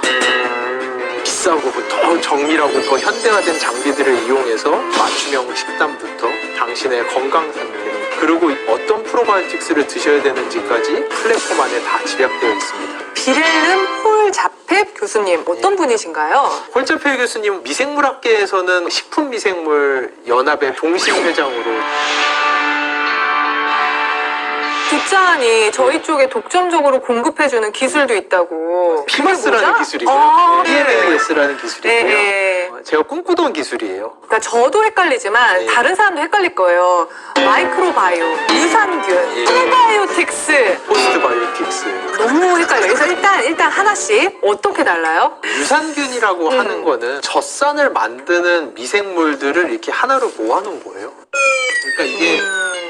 비싸고 더 정밀하고 더 현대화된 장비들을 이용해서 맞춤형 식단부터 당신의 건강 상태 그리고 어떤 프로바이오틱스를 드셔야 되는지까지 플랫폼 안에 다 집약되어 있습니다. 비렐름 홀자펩 교수님 어떤 분이신가요? 홀자페 교수님 미생물학계에서는 식품미생물 연합의 동시회장으로 두짠이 저희 쪽에 독점적으로 공급해주는 기술도 있다고. 피마스라는 기술이죠. DMAS라는 기술이고요. 네. 제가 꿈꾸던 기술이에요. 그러니까 저도 헷갈리지만 다른 사람도 헷갈릴 거예요. 마이크로바이옴, 유산균, 프로바이오틱스, 포스트바이오틱스. 너무 헷갈려요. 그래서 일단 하나씩 어떻게 달라요? 유산균이라고 하는 거는 젖산을 만드는 미생물들을 이렇게 하나로 모아놓은 거예요. 그러니까 이게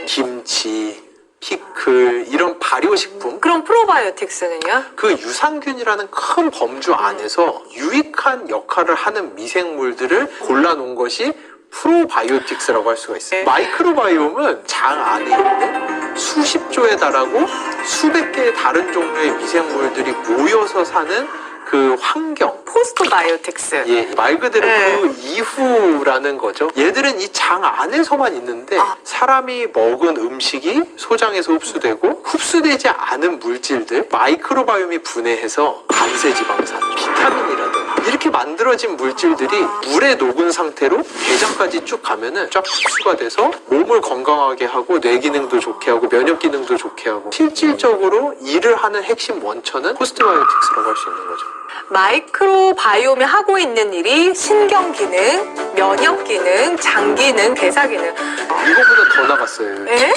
김치, 피클 이런 발효식품. 그럼 프로바이오틱스는요? 그 유산균이라는 큰 범주 안에서 유익한 역할을 하는 미생물들을 골라놓은 것이 프로바이오틱스라고 할 수가 있어요. 마이크로바이옴은 장 안에 있는 수십 조에 달하고 수백 개의 다른 종류의 미생물들이 모여서 사는 그 환경. 포스트바이오틱스. 예, 말 그대로 그 이후라는 거죠. 얘들은 이 장 안에서만 있는데 사람이 먹은 음식이 소장에서 흡수되고 흡수되지 않은 물질들 마이크로바이옴이 분해해서 간세지방산, 비타민이라든가 이렇게 만들어진 물질들이 물에 녹은 상태로 대장까지 쭉 가면은 쫙 흡수가 돼서 몸을 건강하게 하고 뇌 기능도 좋게 하고 면역 기능도 좋게 하고 실질적으로 일을 하는 핵심 원천은 포스트바이오틱스라고 할 수 있는 거죠. 마이크로바이옴이 하고 있는 일이 신경기능, 면역기능, 장기능, 대사기능. 이거보다 더 나갔어요. 예?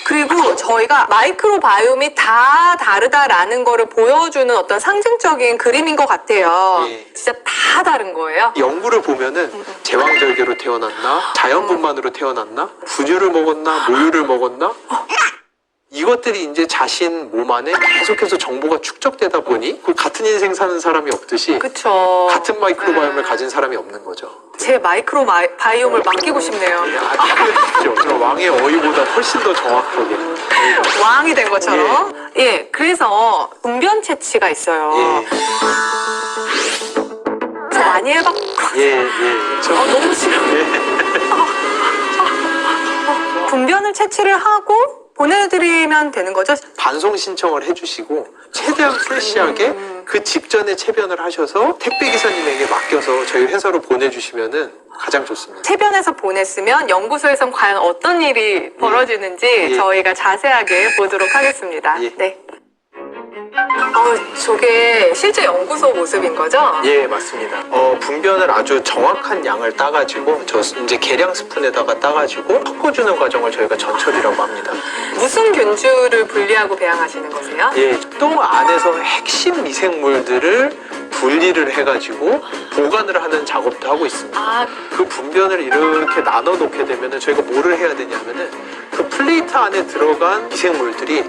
그리고 저희가 마이크로바이옴이 다 다르다라는 거를 보여주는 어떤 상징적인 그림인 것 같아요. 진짜 다 다른 거예요? 연구를 보면은 제왕절개로 태어났나? 자연분만으로 태어났나? 분유를 먹었나? 모유를 먹었나? 이것들이 이제 자신 몸 안에 계속해서 정보가 축적되다 보니 그 같은 인생 사는 사람이 없듯이 그쵸. 같은 마이크로바이옴을 가진 사람이 없는 거죠. 제 마이크로바이옴을 맡기고 싶네요. 그렇죠. 저 왕의 어휘보다 훨씬 더 정확하게. 왕이 된 것처럼. 예, 그래서 분변 채취가 있어요. 저 많이 해봤거든요. 예. 너무 싫어. 분변을 채취를 하고 보내드리면 되는 거죠? 반송 신청을 해주시고 최대한 프레시하게 그 직전에 체변을 하셔서 택배 기사님에게 맡겨서 저희 회사로 보내주시면은 가장 좋습니다. 체변해서 보냈으면 연구소에선 과연 어떤 일이 벌어지는지 예. 저희가 자세하게 보도록 하겠습니다. 예. 네. 저게 실제 연구소 모습인 거죠? 예, 맞습니다. 분변을 아주 정확한 양을 따가지고 저 이제 계량 스푼에다가 따가지고 섞어주는 과정을 저희가 전처리라고 합니다. 무슨 균주를 분리하고 배양하시는 거세요? 예, 똥 안에서 핵심 미생물들을 분리를 해가지고 보관을 하는 작업도 하고 있습니다. 그 분변을 이렇게 나눠 놓게 되면은 저희가 뭐를 해야 되냐면은 그 플레이트 안에 들어간 미생물들이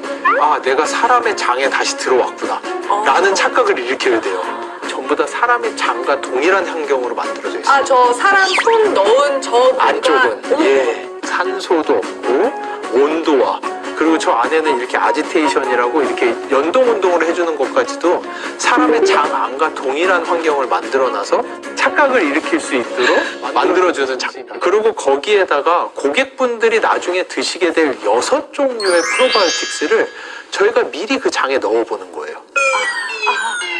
내가 사람의 장에 다시 들어왔구나 라는 착각을 일으켜야 돼요. 전부 다 사람의 장과 동일한 환경으로 만들어져 있어요. 저 사람 손 넣은 저 공간 안쪽은 예, 산소도 없고 온도와 그리고 저 안에는 이렇게 아지테이션이라고 이렇게 연동 운동을 해주는 것까지도 사람의 장 안과 동일한 환경을 만들어놔서 착각을 일으킬 수 있도록 만들어주는 장입니다. 그리고 거기에다가 고객분들이 나중에 드시게 될 6종류의 프로바이오틱스를 저희가 미리 그 장에 넣어보는 거예요.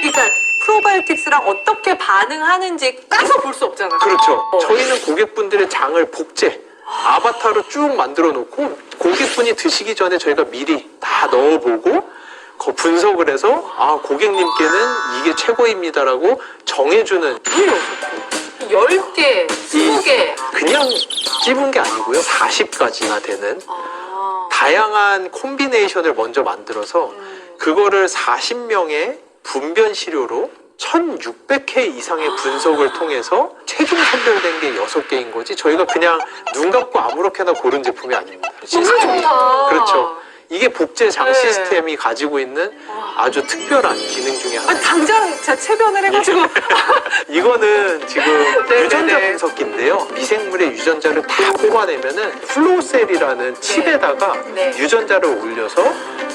그러니까 프로바이오틱스랑 어떻게 반응하는지 따서 볼 수 없잖아요. 그렇죠. 저희는 고객분들의 장을 복제, 아바타로 쭉 만들어 놓고 고객분이 드시기 전에 저희가 미리 다 넣어보고 분석을 해서 고객님께는 이게 최고입니다라고 정해주는 10개, 20개 그냥 찝은 게 아니고요. 40가지나 되는 다양한 콤비네이션을 먼저 만들어서 그거를 40명의 분변 시료로 1600회 이상의 분석을 통해서 최종 선별된 게 6개인 거지 저희가 그냥 눈 감고 아무렇게나 고른 제품이 아닙니다. 시스템이. 그렇죠. 이게 복제장 시스템이 가지고 있는 아주 특별한 기능 중에 하나. 당장 제가 체변을 해가지고 이거는 지금 유전자 분석기인데요. 미생물의 유전자를 다 뽑아내면은 플로우셀이라는 칩에다가 유전자를 올려서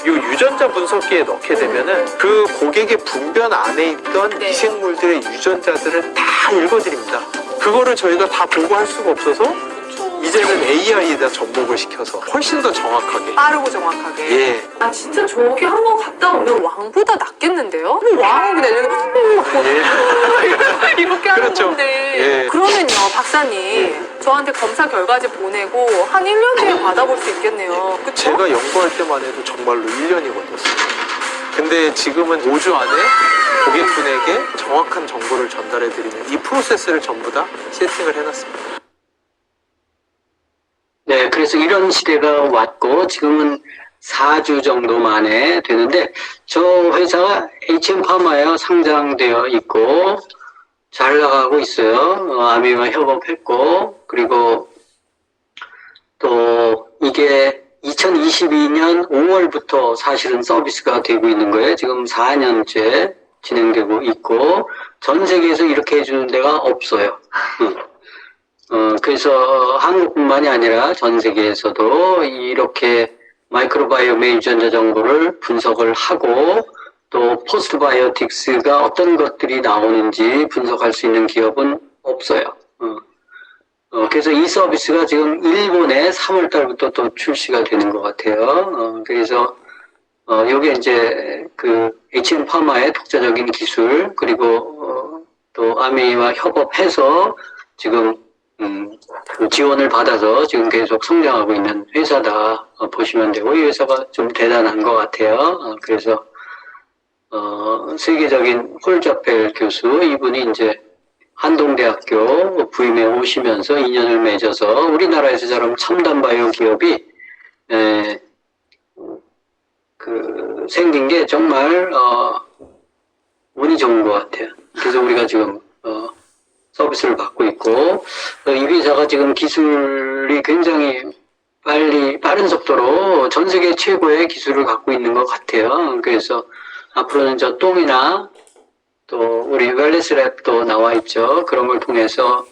이 유전자 분석기에 넣게 되면은 그 고객의 분변 안에 있던 미생물들의 유전자들을 다 읽어드립니다. 그거를 저희가 다 보고 할 수가 없어서 이제는 AI에다 접목을 시켜서 훨씬 더 정확하게 빠르고 정확하게. 예. 진짜 저기 한번 갔다 오면 왕보다 낫겠는데요? 왕은 그냥 이렇게 하는 그렇죠. 건데. 예. 그러면요, 박사님. 저한테 검사 결과지 보내고 한 1년 뒤에 받아볼 수 있겠네요. 그쵸? 제가 연구할 때만 해도 정말로 1년이 걸렸어요. 근데 지금은 5주 안에 고객분에게 정확한 정보를 전달해드리는 이 프로세스를 전부 다 세팅을 해놨습니다. 네, 그래서 이런 시대가 왔고 지금은 4주 정도 만에 되는데 저 회사가 HM파마에 상장되어 있고 잘 나가고 있어요. 아미와 협업했고 그리고 또 이게 2022년 5월부터 사실은 서비스가 되고 있는 거예요. 지금 4년째 진행되고 있고 전 세계에서 이렇게 해주는 데가 없어요. 그래서 한국뿐만이 아니라 전 세계에서도 이렇게 마이크로바이옴의 유전자 정보를 분석을 하고 또 포스트바이오틱스가 어떤 것들이 나오는지 분석할 수 있는 기업은 없어요. 그래서 이 서비스가 지금 일본에 3월 달부터 또 출시가 되는 것 같아요. 그래서 요게 이제 그 HM파마의 독자적인 기술 그리고 또 아미와 협업해서 지금 그 지원을 받아서 지금 계속 성장하고 있는 회사다 보시면 되고 이 회사가 좀 대단한 것 같아요. 그래서 세계적인 홀자펠 교수 이분이 이제 한동대학교 부임해 오시면서 인연을 맺어서 우리나라에서처럼 첨단 바이오 기업이 생긴 게 정말 운이 좋은 것 같아요. 그래서 우리가 지금 서비스를 받고 있고 이 회사가 지금 기술이 굉장히 빠른 속도로 전 세계 최고의 기술을 갖고 있는 것 같아요. 그래서 앞으로는 저 똥이나 또 우리 웰리스랩도 나와 있죠. 그런 걸 통해서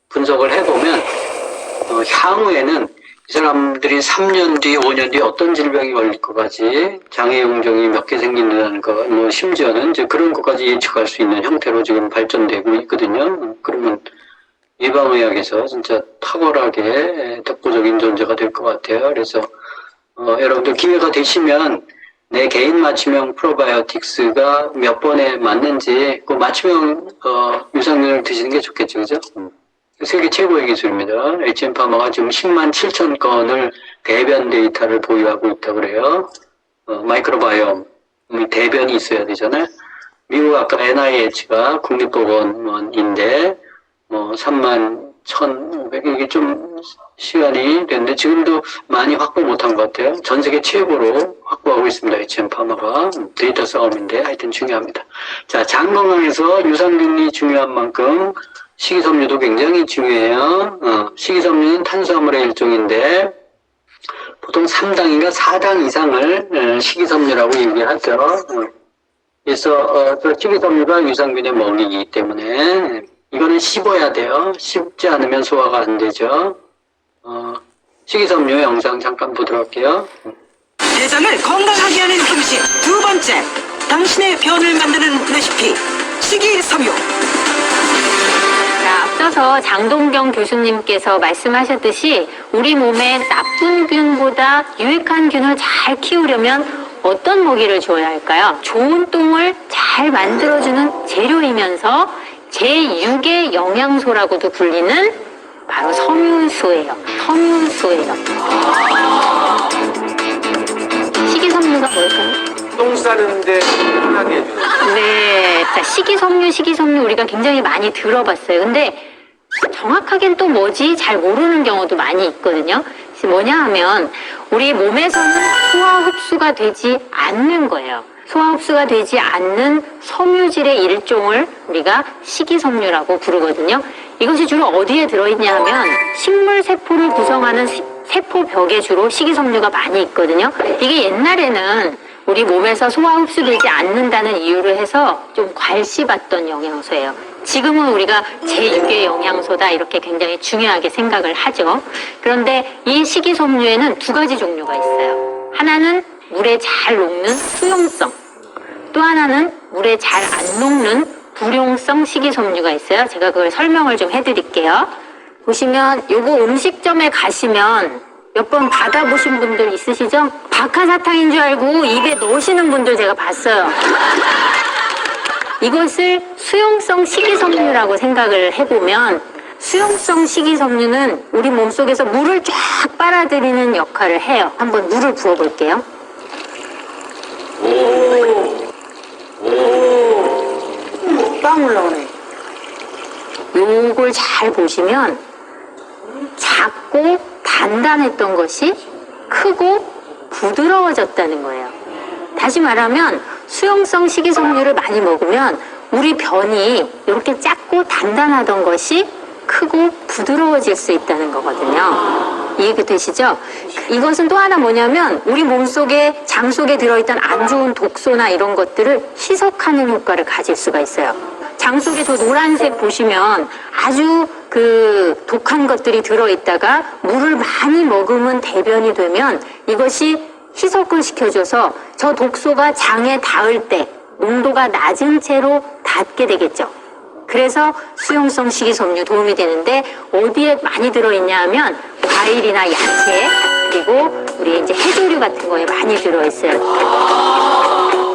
분석을 해보면 향후에는 이 사람들이 3년 뒤, 5년 뒤 어떤 질병이 걸릴 것 같이 장애 용종이 몇 개 생긴다는 거, 뭐 심지어는 이제 그런 것까지 예측할 수 있는 형태로 지금 발전되고 있거든요. 그러면 예방의학에서 진짜 탁월하게 독보적인 존재가 될 것 같아요. 그래서 여러분들 기회가 되시면 내 개인 맞춤형 프로바이오틱스가 몇 번에 맞는지 그 맞춤형 유산균을 드시는 게 좋겠죠, 그죠? 세계 최고의 기술입니다. HM파마가 지금 10만 7천 건을 대변 데이터를 보유하고 있다고 그래요. 마이크로바이옴, 대변이 있어야 되잖아요. 미국 아까 NIH가 국립보건원인데 3만 1,500, 이게 좀 시간이 됐는데 지금도 많이 확보 못한 것 같아요. 전 세계 최고로 확보하고 있습니다. HM파마가. 데이터 싸움인데 하여튼 중요합니다. 자, 장 건강에서 유산균이 중요한 만큼 식이섬유도 굉장히 중요해요. 식이섬유는 탄수화물의 일종인데 보통 3당인가 4당 이상을 식이섬유라고 얘기하죠. 그래서 식이섬유가 유산균의 먹이이기 때문에 이거는 씹어야 돼요. 씹지 않으면 소화가 안 되죠. 식이섬유 영상 잠깐 보도록 할게요. 대장을 건강하게 하는 음식 두 번째, 당신의 변을 만드는 레시피 식이섬유. 자, 앞서서 장동경 교수님께서 말씀하셨듯이 우리 몸에 나쁜 균보다 유익한 균을 잘 키우려면 어떤 먹이를 줘야 할까요? 좋은 똥을 잘 만들어주는 재료이면서 제6의 영양소라고도 불리는 바로 섬유소예요. 섬유소예요. 식이섬유가 뭘까요? 똥 싸는데 편하게 해주는. 네, 자, 식이섬유 우리가 굉장히 많이 들어봤어요. 근데 정확하게는 또 뭐지? 잘 모르는 경우도 많이 있거든요. 뭐냐 하면 우리 몸에서는 소화 흡수가 되지 않는 거예요. 소화 흡수가 되지 않는 섬유질의 일종을 우리가 식이섬유라고 부르거든요. 이것이 주로 어디에 들어있냐 하면 식물 세포를 구성하는 세포벽에 주로 식이섬유가 많이 있거든요. 이게 옛날에는 우리 몸에서 소화 흡수되지 않는다는 이유로 해서 좀 괄시받던 영양소예요. 지금은 우리가 제6의 영양소다 이렇게 굉장히 중요하게 생각을 하죠. 그런데 이 식이섬유에는 두 가지 종류가 있어요. 하나는 물에 잘 녹는 수용성, 또 하나는 물에 잘 안 녹는 불용성 식이섬유가 있어요. 제가 그걸 설명을 좀 해드릴게요. 보시면 요거 음식점에 가시면 몇 번 받아보신 분들 있으시죠? 박하사탕인 줄 알고 입에 넣으시는 분들 제가 봤어요. 이것을 수용성 식이섬유라고 생각을 해보면 수용성 식이섬유는 우리 몸속에서 물을 쫙 빨아들이는 역할을 해요. 한번 물을 부어볼게요. 빵 올라오네. 요걸 잘 보시면 작고 단단했던 것이 크고 부드러워졌다는 거예요. 다시 말하면 수용성 식이섬유를 많이 먹으면 우리 변이 이렇게 작고 단단하던 것이 크고 부드러워질 수 있다는 거거든요. 이해가 되시죠? 이것은 또 하나 뭐냐면 우리 몸속에 장 속에 들어있던 안 좋은 독소나 이런 것들을 희석하는 효과를 가질 수가 있어요. 장 속에 저 노란색 보시면 아주 그 독한 것들이 들어있다가 물을 많이 머금은 대변이 되면 이것이 희석을 시켜줘서 저 독소가 장에 닿을 때 농도가 낮은 채로 닿게 되겠죠. 그래서 수용성 식이섬유 도움이 되는데 어디에 많이 들어있냐 하면 과일이나 야채 그리고 우리 이제 해조류 같은 거에 많이 들어있어요.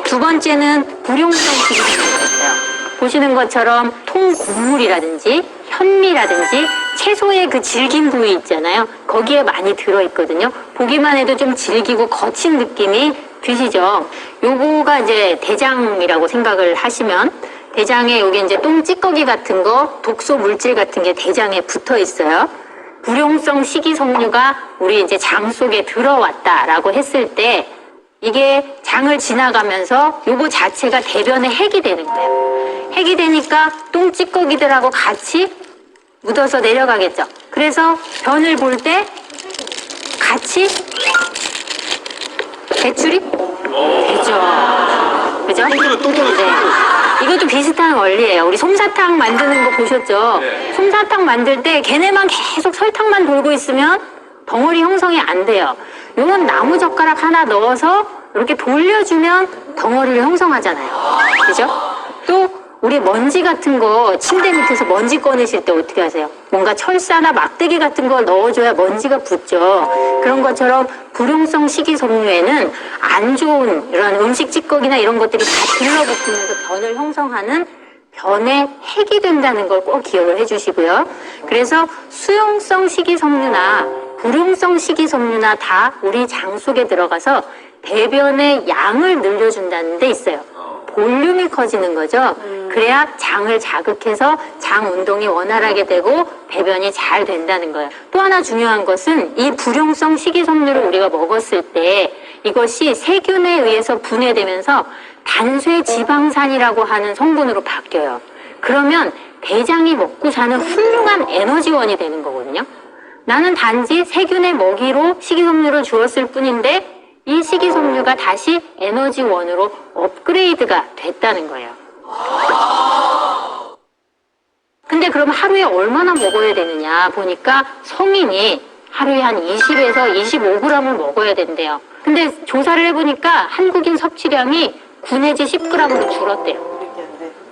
두 번째는 불용성 식이섬유가 있어요. 보시는 것처럼 통곡물이라든지 현미라든지 채소의 그 질긴 부위 있잖아요. 거기에 많이 들어있거든요. 보기만 해도 좀 질기고 거친 느낌이 드시죠. 요거가 이제 대장이라고 생각을 하시면 대장에 여기 이제 똥 찌꺼기 같은 거, 독소 물질 같은 게 대장에 붙어 있어요. 불용성 식이섬유가 우리 이제 장 속에 들어왔다라고 했을 때 이게 장을 지나가면서 요거 자체가 대변에 핵이 되는 거예요. 핵이 되니까 똥 찌꺼기들하고 같이 묻어서 내려가겠죠. 그래서 변을 볼 때 같이 배출이 되죠. 그죠? 네. 이것도 비슷한 원리예요. 우리 솜사탕 만드는 거 보셨죠? 솜사탕 만들 때 걔네만 계속 설탕만 돌고 있으면 덩어리 형성이 안 돼요. 요건 나무 젓가락 하나 넣어서 이렇게 돌려주면 덩어리를 형성하잖아요. 그죠? 또 우리 먼지 같은 거 침대 밑에서 먼지 꺼내실 때 어떻게 하세요? 뭔가 철사나 막대기 같은 걸 넣어줘야 먼지가 붙죠. 그런 것처럼 불용성 식이섬유에는 안 좋은 이런 음식 찌꺼기나 이런 것들이 다 들러붙으면서 변을 형성하는 변의 핵이 된다는 걸 꼭 기억을 해주시고요. 그래서 수용성 식이섬유나 불용성 식이섬유나 다 우리 장 속에 들어가서 배변의 양을 늘려준다는 데 있어요. 볼륨이 커지는 거죠. 그래야 장을 자극해서 장 운동이 원활하게 되고 배변이 잘 된다는 거예요. 또 하나 중요한 것은 이 불용성 식이섬유를 우리가 먹었을 때 이것이 세균에 의해서 분해되면서 단쇄 지방산이라고 하는 성분으로 바뀌어요. 그러면 대장이 먹고 사는 훌륭한 에너지원이 되는 거거든요. 나는 단지 세균의 먹이로 식이섬유를 주었을 뿐인데 이 식이섬유가 다시 에너지원으로 업그레이드가 됐다는 거예요. 근데 그럼 하루에 얼마나 먹어야 되느냐 보니까 성인이 하루에 한 20에서 25g을 먹어야 된대요. 근데 조사를 해보니까 한국인 섭취량이 9 내지 10g으로 줄었대요.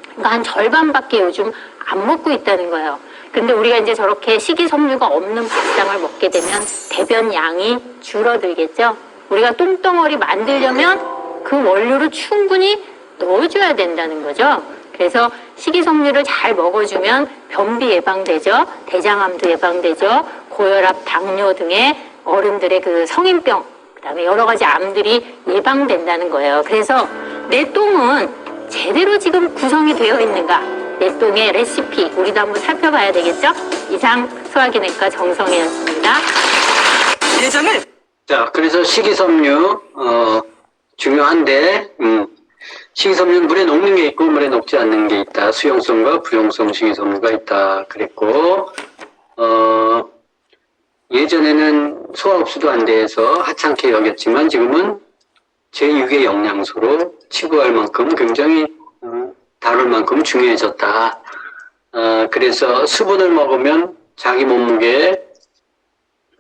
그러니까 한 절반밖에 요즘 안 먹고 있다는 거예요. 근데 우리가 이제 저렇게 식이섬유가 없는 밥상을 먹게 되면 대변 양이 줄어들겠죠? 우리가 똥덩어리 만들려면 그 원료를 충분히 넣어줘야 된다는 거죠. 그래서 식이섬유를 잘 먹어주면 변비 예방되죠. 대장암도 예방되죠. 고혈압, 당뇨 등의 어른들의 그 성인병, 그다음에 여러 가지 암들이 예방된다는 거예요. 그래서 내 똥은 제대로 지금 구성이 되어 있는가? 내 똥의 레시피 우리도 한번 살펴봐야 되겠죠? 이상 소화기내과 정성혜였습니다. 대장을 자, 그래서 식이섬유 중요한데 식이섬유는 물에 녹는 게 있고 물에 녹지 않는 게 있다. 수용성과 불용성 식이섬유가 있다. 그랬고 예전에는 소화 흡수도 안 돼서 하찮게 여겼지만 지금은 제6의 영양소로 치부할 만큼 굉장히 다룰 만큼 중요해졌다. 그래서 수분을 먹으면 자기 몸무게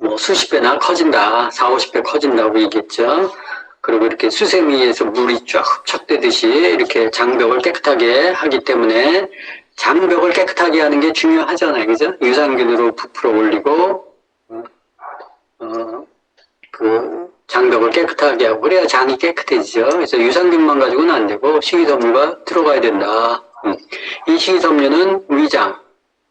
뭐 수십 배나 커진다. 4, 50배 커진다고 얘기했죠. 그리고 이렇게 수세미에서 물이 쫙 흡착되듯이 이렇게 장벽을 깨끗하게 하기 때문에 장벽을 깨끗하게 하는 게 중요하잖아요. 그죠? 유산균으로 부풀어 올리고 그 장벽을 깨끗하게 하고 그래야 장이 깨끗해지죠. 그래서 유산균만 가지고는 안 되고 식이섬유가 들어가야 된다. 이 식이섬유는 위장,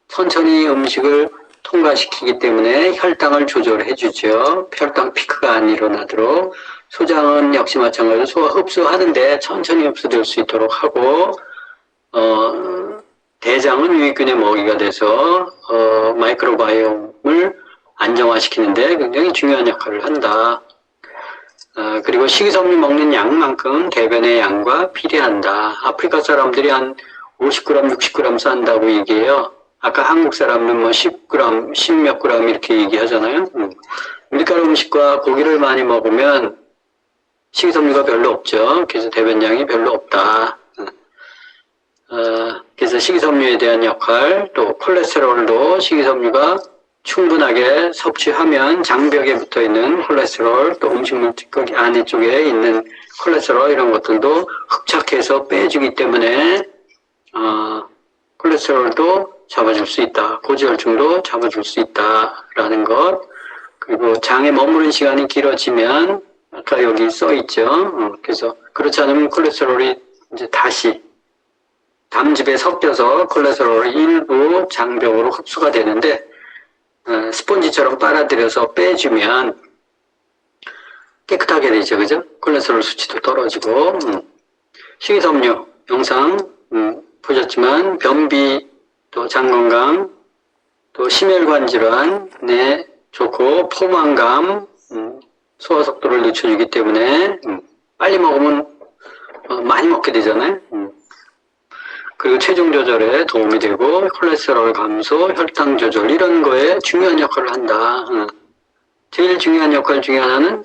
천천히 음식을 통과시키기 때문에 혈당을 조절해 주죠. 혈당 피크가 안 일어나도록. 소장은 역시 마찬가지로 소화 흡수하는데 천천히 흡수될 수 있도록 하고 대장은 유익균의 먹이가 돼서 마이크로바이옴을 안정화시키는데 굉장히 중요한 역할을 한다. 그리고 식이섬유 먹는 양만큼 대변의 양과 비례한다. 아프리카 사람들이 한 50g, 60g 싼다고 얘기해요. 아까 한국 사람은 뭐 10g, 10몇 g 이렇게 얘기하잖아요. 밀가루 음식과 고기를 많이 먹으면 식이섬유가 별로 없죠. 그래서 대변량이 별로 없다. 그래서 식이섬유에 대한 역할, 또 콜레스테롤도 식이섬유가 충분하게 섭취하면 장벽에 붙어 있는 콜레스테롤, 또 음식물 찌꺼기 안에 쪽에 있는 콜레스테롤 이런 것들도 흡착해서 빼주기 때문에 콜레스테롤도 잡아줄 수 있다. 고지혈증도 잡아줄 수 있다라는 것. 그리고 장에 머무른 시간이 길어지면 아까 여기 써 있죠. 그래서 그렇지 않으면 콜레스테롤이 이제 다시 담즙에 섞여서 콜레스테롤이 일부 장벽으로 흡수가 되는데 스펀지처럼 빨아들여서 빼주면 깨끗하게 되죠. 그죠? 콜레스테롤 수치도 떨어지고 식이섬유 영상 보셨지만 변비 또 장건강 또 심혈관 질환에 좋고 포만감 소화 속도를 늦춰주기 때문에 빨리 먹으면 많이 먹게 되잖아요. 그리고 체중 조절에 도움이 되고 콜레스테롤 감소, 혈당 조절 이런 거에 중요한 역할을 한다. 제일 중요한 역할 중에 하나는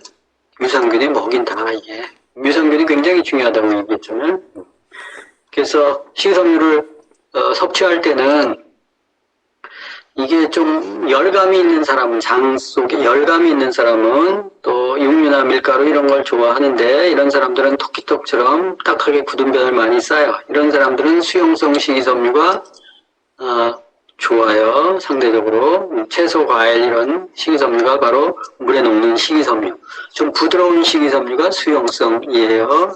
유산균이 먹인다. 이게 유산균이 굉장히 중요하다고 얘기했잖아요. 그래서 식이섬유를 섭취할 때는 이게 좀 열감이 있는 사람은, 장 속에 열감이 있는 사람은 또 육류나 밀가루 이런 걸 좋아하는데, 이런 사람들은 토끼떡처럼 딱하게 굳은 변을 많이 쌓아요. 이런 사람들은 수용성 식이섬유가 좋아요. 상대적으로 채소, 과일 이런 식이섬유가 바로 물에 녹는 식이섬유. 좀 부드러운 식이섬유가 수용성이에요.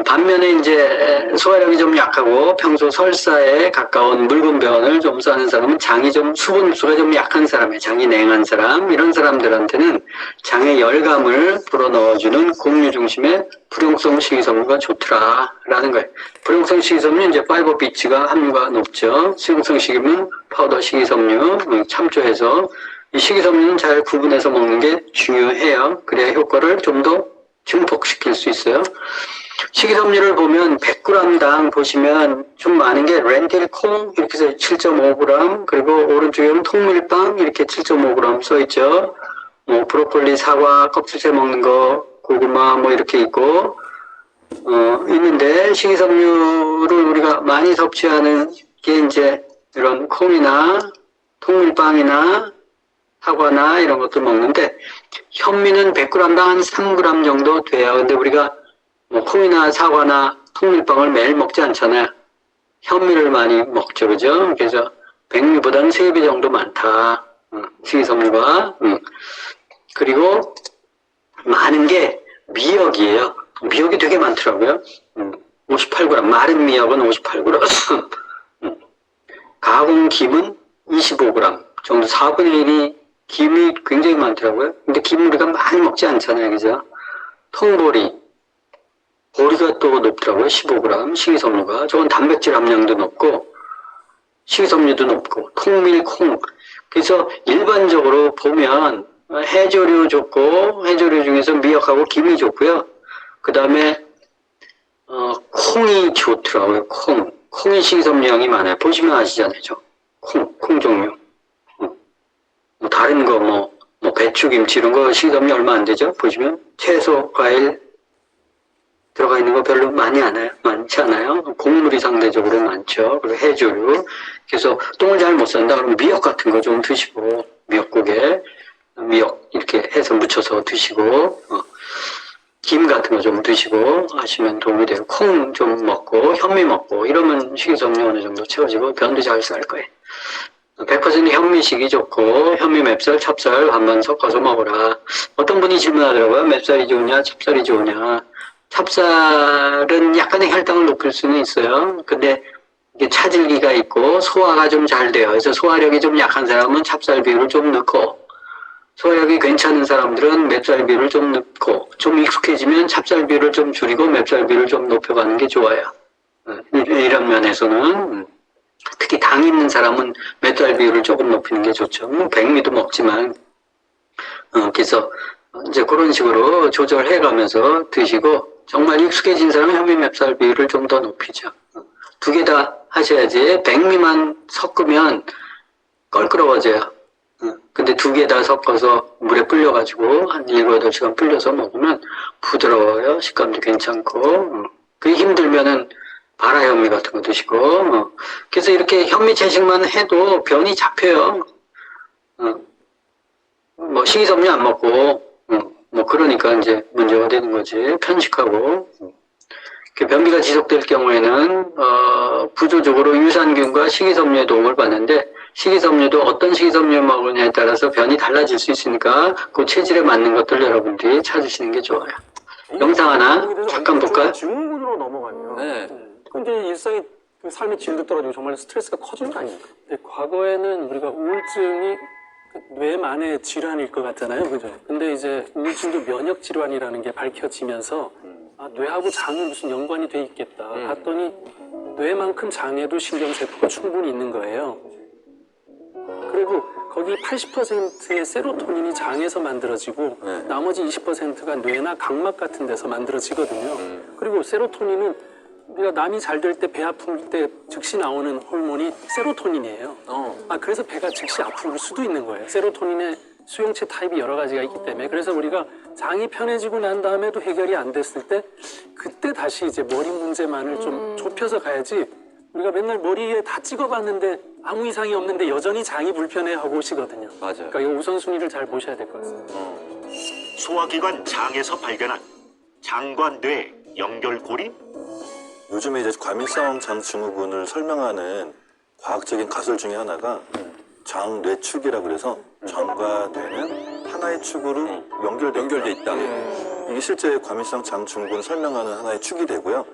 반면에 이제 소화력이 좀 약하고 평소 설사에 가까운 묽은 변을 좀 싸는 사람은 장이 좀 수분 흡수가 좀 약한 사람이에요. 장이 냉한 사람, 이런 사람들한테는 장에 열감을 불어넣어주는 곡류 중심의 불용성 식이섬유가 좋더라라는 거예요. 불용성 식이섬유 이제 파이버 비치가 함유가 높죠. 수용성 식이섬유는 파우더 식이섬유 참조해서 이 식이섬유는 잘 구분해서 먹는 게 중요해요. 그래야 효과를 좀 더 증폭시킬 수 있어요. 식이섬유를 보면 100g당 보시면 좀 많은 게 렌틸 콩 이렇게 해서 7.5g, 그리고 오른쪽에는 통밀빵 이렇게 7.5g 써있죠. 뭐 브로콜리, 사과, 껍질째 먹는 거, 고구마 뭐 이렇게 있고 있는데, 식이섬유를 우리가 많이 섭취하는 게 이제 이런 콩이나 통밀빵이나 사과나 이런 것들 먹는데, 현미는 100g당 한 3g 정도 돼요. 근데 우리가 뭐 콩이나 사과나 통밀빵을 매일 먹지 않잖아요. 현미를 많이 먹죠, 그죠? 그래서 백미보다는 3배 정도 많다, 식이섬유가. 그리고 많은 게 미역이에요. 미역이 되게 많더라고요. 58g, 마른 미역은 58g. 가공 김은 25g 정도, 4분의 1이 김이 굉장히 많더라고요. 근데 김 우리가 많이 먹지 않잖아요, 그죠? 통보리, 보리가 또 높더라고요. 15g 식이섬유가. 저건 단백질 함량도 높고 식이섬유도 높고, 통밀, 콩. 그래서 일반적으로 보면 해조류 좋고, 해조류 중에서 미역하고 김이 좋고요. 그 다음에 콩이 좋더라고요. 콩이 식이섬유량이 많아요. 보시면 아시잖아요. 콩 종류. 뭐 다른 거 뭐 배추, 김치 이런 거 식이섬유 얼마 안 되죠? 보시면 채소, 과일 들어가 있는 거 별로 많지 않아요. 곡물이 상대적으로 많죠. 그리고 해조류. 그래서 똥을 잘 못 산다 그러면 미역 같은 거 좀 드시고, 미역국에 미역 이렇게 해서 무쳐서 드시고, 김 같은 거 좀 드시고 하시면 도움이 돼요. 콩 좀 먹고, 현미 먹고 이러면 식이섬유 어느 정도 채워지고 변도 잘 쌀 거예요. 100% 현미식이 좋고, 현미, 맵쌀, 찹쌀 반반 섞어서 먹어라. 어떤 분이 질문하더라고요. 맵쌀이 좋으냐, 찹쌀이 좋으냐. 찹쌀은 약간의 혈당을 높일 수는 있어요. 근데 이게 차질기가 있고 소화가 좀 잘 돼요. 그래서 소화력이 좀 약한 사람은 찹쌀 비율을 좀 넣고, 소화력이 괜찮은 사람들은 맵쌀 비율을 좀 넣고, 좀 익숙해지면 찹쌀 비율을 좀 줄이고 맵쌀 비율을 좀 높여가는 게 좋아요. 이런 면에서는 특히 당 있는 사람은 맵쌀 비율을 조금 높이는 게 좋죠. 뭐 백미도 먹지만 그래서 이제 그런 식으로 조절해가면서 드시고, 정말 익숙해진 사람은 현미, 맵쌀 비율을 좀 더 높이죠. 두 개 다 하셔야지. 백미만 섞으면 껄끄러워져요. 근데 두 개 다 섞어서 물에 불려가지고 한 7, 8시간 불려서 먹으면 부드러워요. 식감도 괜찮고. 그게 힘들면은 바라현미 같은 거 드시고. 그래서 이렇게 현미 채식만 해도 변이 잡혀요. 뭐 식이섬유 안 먹고 뭐 그러니까 이제 문제가 되는 거지. 편식하고. 변비가 지속될 경우에는 부조적으로 유산균과 식이섬유의 도움을 받는데, 식이섬유도 어떤 식이섬유 먹느냐에 따라서 변이 달라질 수 있으니까 그 체질에 맞는 것들 여러분들이 찾으시는 게 좋아요. 영상 하나 잠깐 볼까요? 증후군으로 넘어가면 근데 일상이 삶의 질도 떨어지고 정말 스트레스가 커지는 거 아닙니까? 과거에는 우리가 우울증이 뇌만의 질환일 것 같잖아요, 그죠? 근데 이제 우울증도 면역 질환이라는 게 밝혀지면서 뇌하고 장이 무슨 연관이 돼 있겠다 봤더니 뇌만큼 장에도 신경세포가 충분히 있는 거예요. 그리고 거기 80%의 세로토닌이 장에서 만들어지고 나머지 20%가 뇌나 각막 같은 데서 만들어지거든요. 그리고 세로토닌은 우리가 남이 잘 될 때, 배 아플 때 즉시 나오는 호르몬이 세로토닌이에요. 그래서 배가 즉시 아플 수도 있는 거예요. 세로토닌의 수용체 타입이 여러 가지가 있기 때문에. 그래서 우리가 장이 편해지고 난 다음에도 해결이 안 됐을 때, 그때 다시 이제 머리 문제만을 좀 좁혀서 가야지, 우리가 맨날 머리에 다 찍어봤는데 아무 이상이 없는데 여전히 장이 불편해하고 오시거든요. 맞아요. 그러니까 이 우선순위를 잘 보셔야 될 것 같습니다. 소화기관 장에서 발견한 장과 뇌 연결고리? 요즘에 이제 과민성 장 증후군을 설명하는 과학적인 가설 중에 하나가 장뇌축이라 그래서 장과 뇌는 하나의 축으로 연결돼 있다. 이게 실제 과민성 장 증후군을 설명하는 하나의 축이 되고요.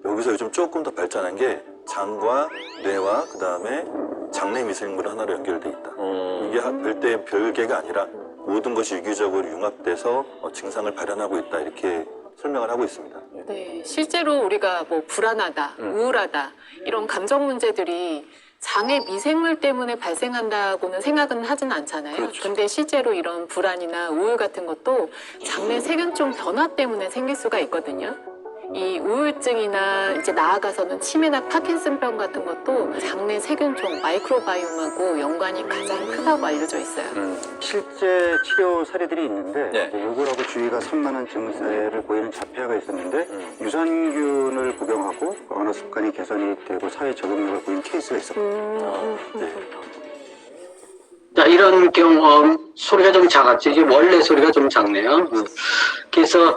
여기서 요즘 조금 더 발전한 게 장과 뇌와 그 다음에 장내 미생물 하나로 연결돼 있다. 이게 별개가 아니라 모든 것이 유기적으로 융합돼서 증상을 발현하고 있다 이렇게 설명을 하고 있습니다. 네, 실제로 우리가 뭐 불안하다, 우울하다 이런 감정 문제들이 장의 미생물 때문에 발생한다고는 생각은 하진 않잖아요. 그렇죠. 근데 실제로 이런 불안이나 우울 같은 것도 장내 세균종 변화 때문에 생길 수가 있거든요. 이 우울증이나 이제 나아가서는 치매나 파킨슨병 같은 것도 장내 세균종 마이크로바이옴하고 연관이 가장 크다고 알려져 있어요. 실제 치료 사례들이 있는데 네. 우울하고 주의가 산만한 증세를 보이는 자폐아가 있었는데 유산균을 복용하고 언어 습관이 개선이 되고 사회 적응력을 보인 케이스가 있었거든요. 자, 이런 경험, 소리가 좀 작았죠. 이게 원래 소리가 좀 작네요. 그래서,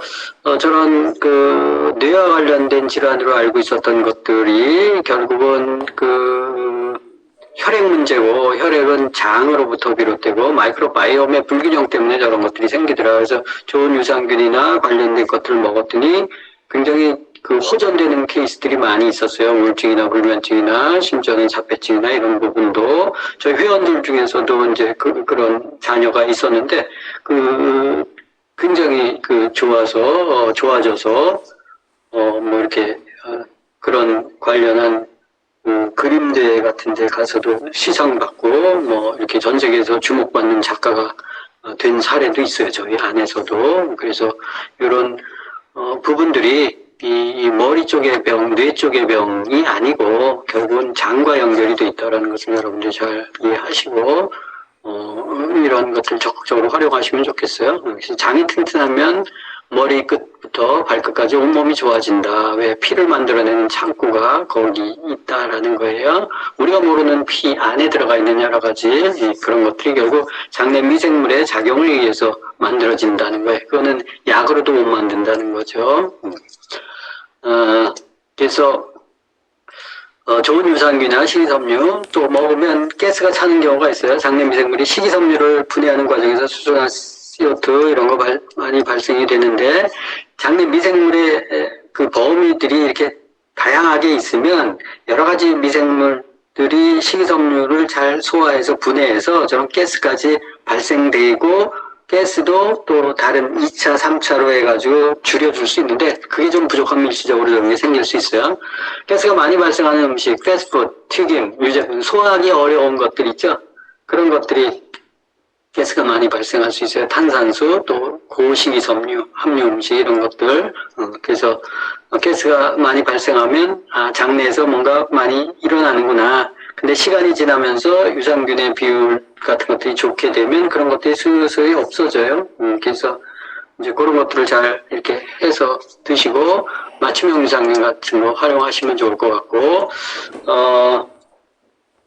저런, 뇌와 관련된 질환으로 알고 있었던 것들이 결국은 혈액 문제고, 혈액은 장으로부터 비롯되고, 마이크로바이옴의 불균형 때문에 저런 것들이 생기더라. 그래서 좋은 유산균이나 관련된 것들을 먹었더니 굉장히 호전되는 케이스들이 많이 있었어요. 우울증이나 불면증이나 심지어는 자폐증이나 이런 부분도 저희 회원들 중에서도 이제 그런 자녀가 있었는데 굉장히 좋아져서 뭐 이렇게 그런 관련한 그림대 같은 데 가서도 시상받고 뭐 이렇게 전 세계에서 주목받는 작가가 된 사례도 있어요. 저희 안에서도. 그래서 이런 부분들이 이 머리 쪽의 병, 뇌 쪽의 병이 아니고 결국은 장과 연결이 돼 있다는 것을 여러분들이 잘 이해하시고 이런 것들 적극적으로 활용하시면 좋겠어요. 그래서 장이 튼튼하면 머리 끝부터 발끝까지 온몸이 좋아진다. 왜 피를 만들어내는 창구가 거기 있다라는 거예요. 우리가 모르는 피 안에 들어가 있는 여러 가지 그런 것들이 결국 장내 미생물의 작용을 위해서 만들어진다는 거예요. 그거는 약으로도 못 만든다는 거죠. 그래서 좋은 유산균이나 식이섬유 또 먹으면 가스가 차는 경우가 있어요. 장내 미생물이 식이섬유를 분해하는 과정에서 수소나 CO2 이런 거 많이 발생이 되는데 장내 미생물의 그 범위들이 이렇게 다양하게 있으면 여러 가지 미생물들이 식이섬유를 잘 소화해서 분해해서 저런 가스까지 발생되고 가스도 또 다른 2차, 3차로 해가지고 줄여줄 수 있는데 그게 좀 부족한 일시적으로 저런 게 생길 수 있어요. 가스가 많이 발생하는 음식, 패스트푸드, 튀김, 유제품, 소화하기 어려운 것들 있죠? 그런 것들이 가스가 많이 발생할 수 있어요. 탄산수, 또 고식이섬유, 함유 음식 이런 것들. 그래서 가스가 많이 발생하면 장내에서 뭔가 많이 일어나는구나. 근데 시간이 지나면서 유산균의 비율 같은 것들이 좋게 되면 그런 것들이 스스로 없어져요. 그래서 이제 그런 것들을 잘 이렇게 해서 드시고 맞춤형 유산균 같은 거 활용하시면 좋을 것 같고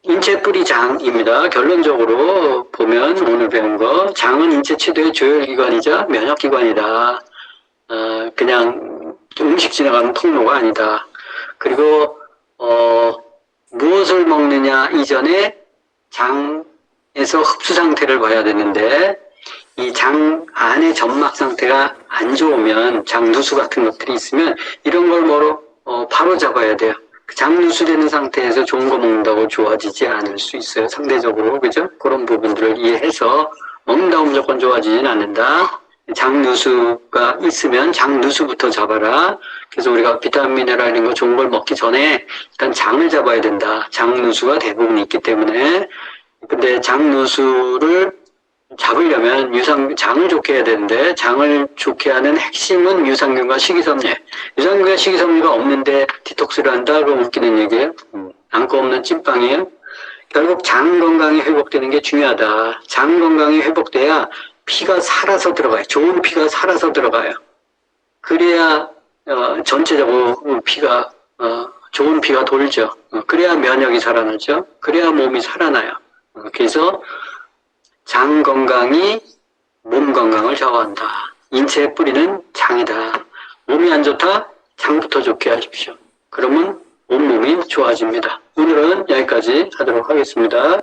인체 뿌리 장입니다. 결론적으로 보면 오늘 배운 거 장은 인체 최대의 조혈기관이자 면역기관이다. 그냥 음식 지나가는 통로가 아니다. 그리고 무엇을 먹느냐 이전에 장에서 흡수 상태를 봐야 되는데 이 장 안의 점막 상태가 안 좋으면 장 누수 같은 것들이 있으면 이런 걸 바로 잡아야 돼요. 장 누수되는 상태에서 좋은 거 먹는다고 좋아지지 않을 수 있어요. 상대적으로 그죠? 그런 부분들을 이해해서 먹는다고 무조건 좋아지진 않는다. 장 누수가 있으면 장 누수부터 잡아라. 그래서 우리가 비타민, 미네랄 이런 거 좋은 걸 먹기 전에 일단 장을 잡아야 된다. 장 누수가 대부분 있기 때문에. 근데 장 누수를 잡으려면 장을 좋게 해야 되는데 장을 좋게 하는 핵심은 유산균과 식이섬유. 유산균과 식이섬유가 없는데 디톡스를 한다? 그럼 웃기는 얘기예요. 안고 없는 찐빵이에요. 결국 장 건강이 회복되는 게 중요하다. 장 건강이 회복돼야 피가 살아서 들어가요. 좋은 피가 살아서 들어가요. 그래야 전체적으로 피가 좋은 피가 돌죠. 그래야 면역이 살아나죠. 그래야 몸이 살아나요. 그래서 장 건강이 몸 건강을 좌우한다. 인체의 뿌리는 장이다. 몸이 안 좋다? 장부터 좋게 하십시오. 그러면 온몸이 좋아집니다. 오늘은 여기까지 하도록 하겠습니다.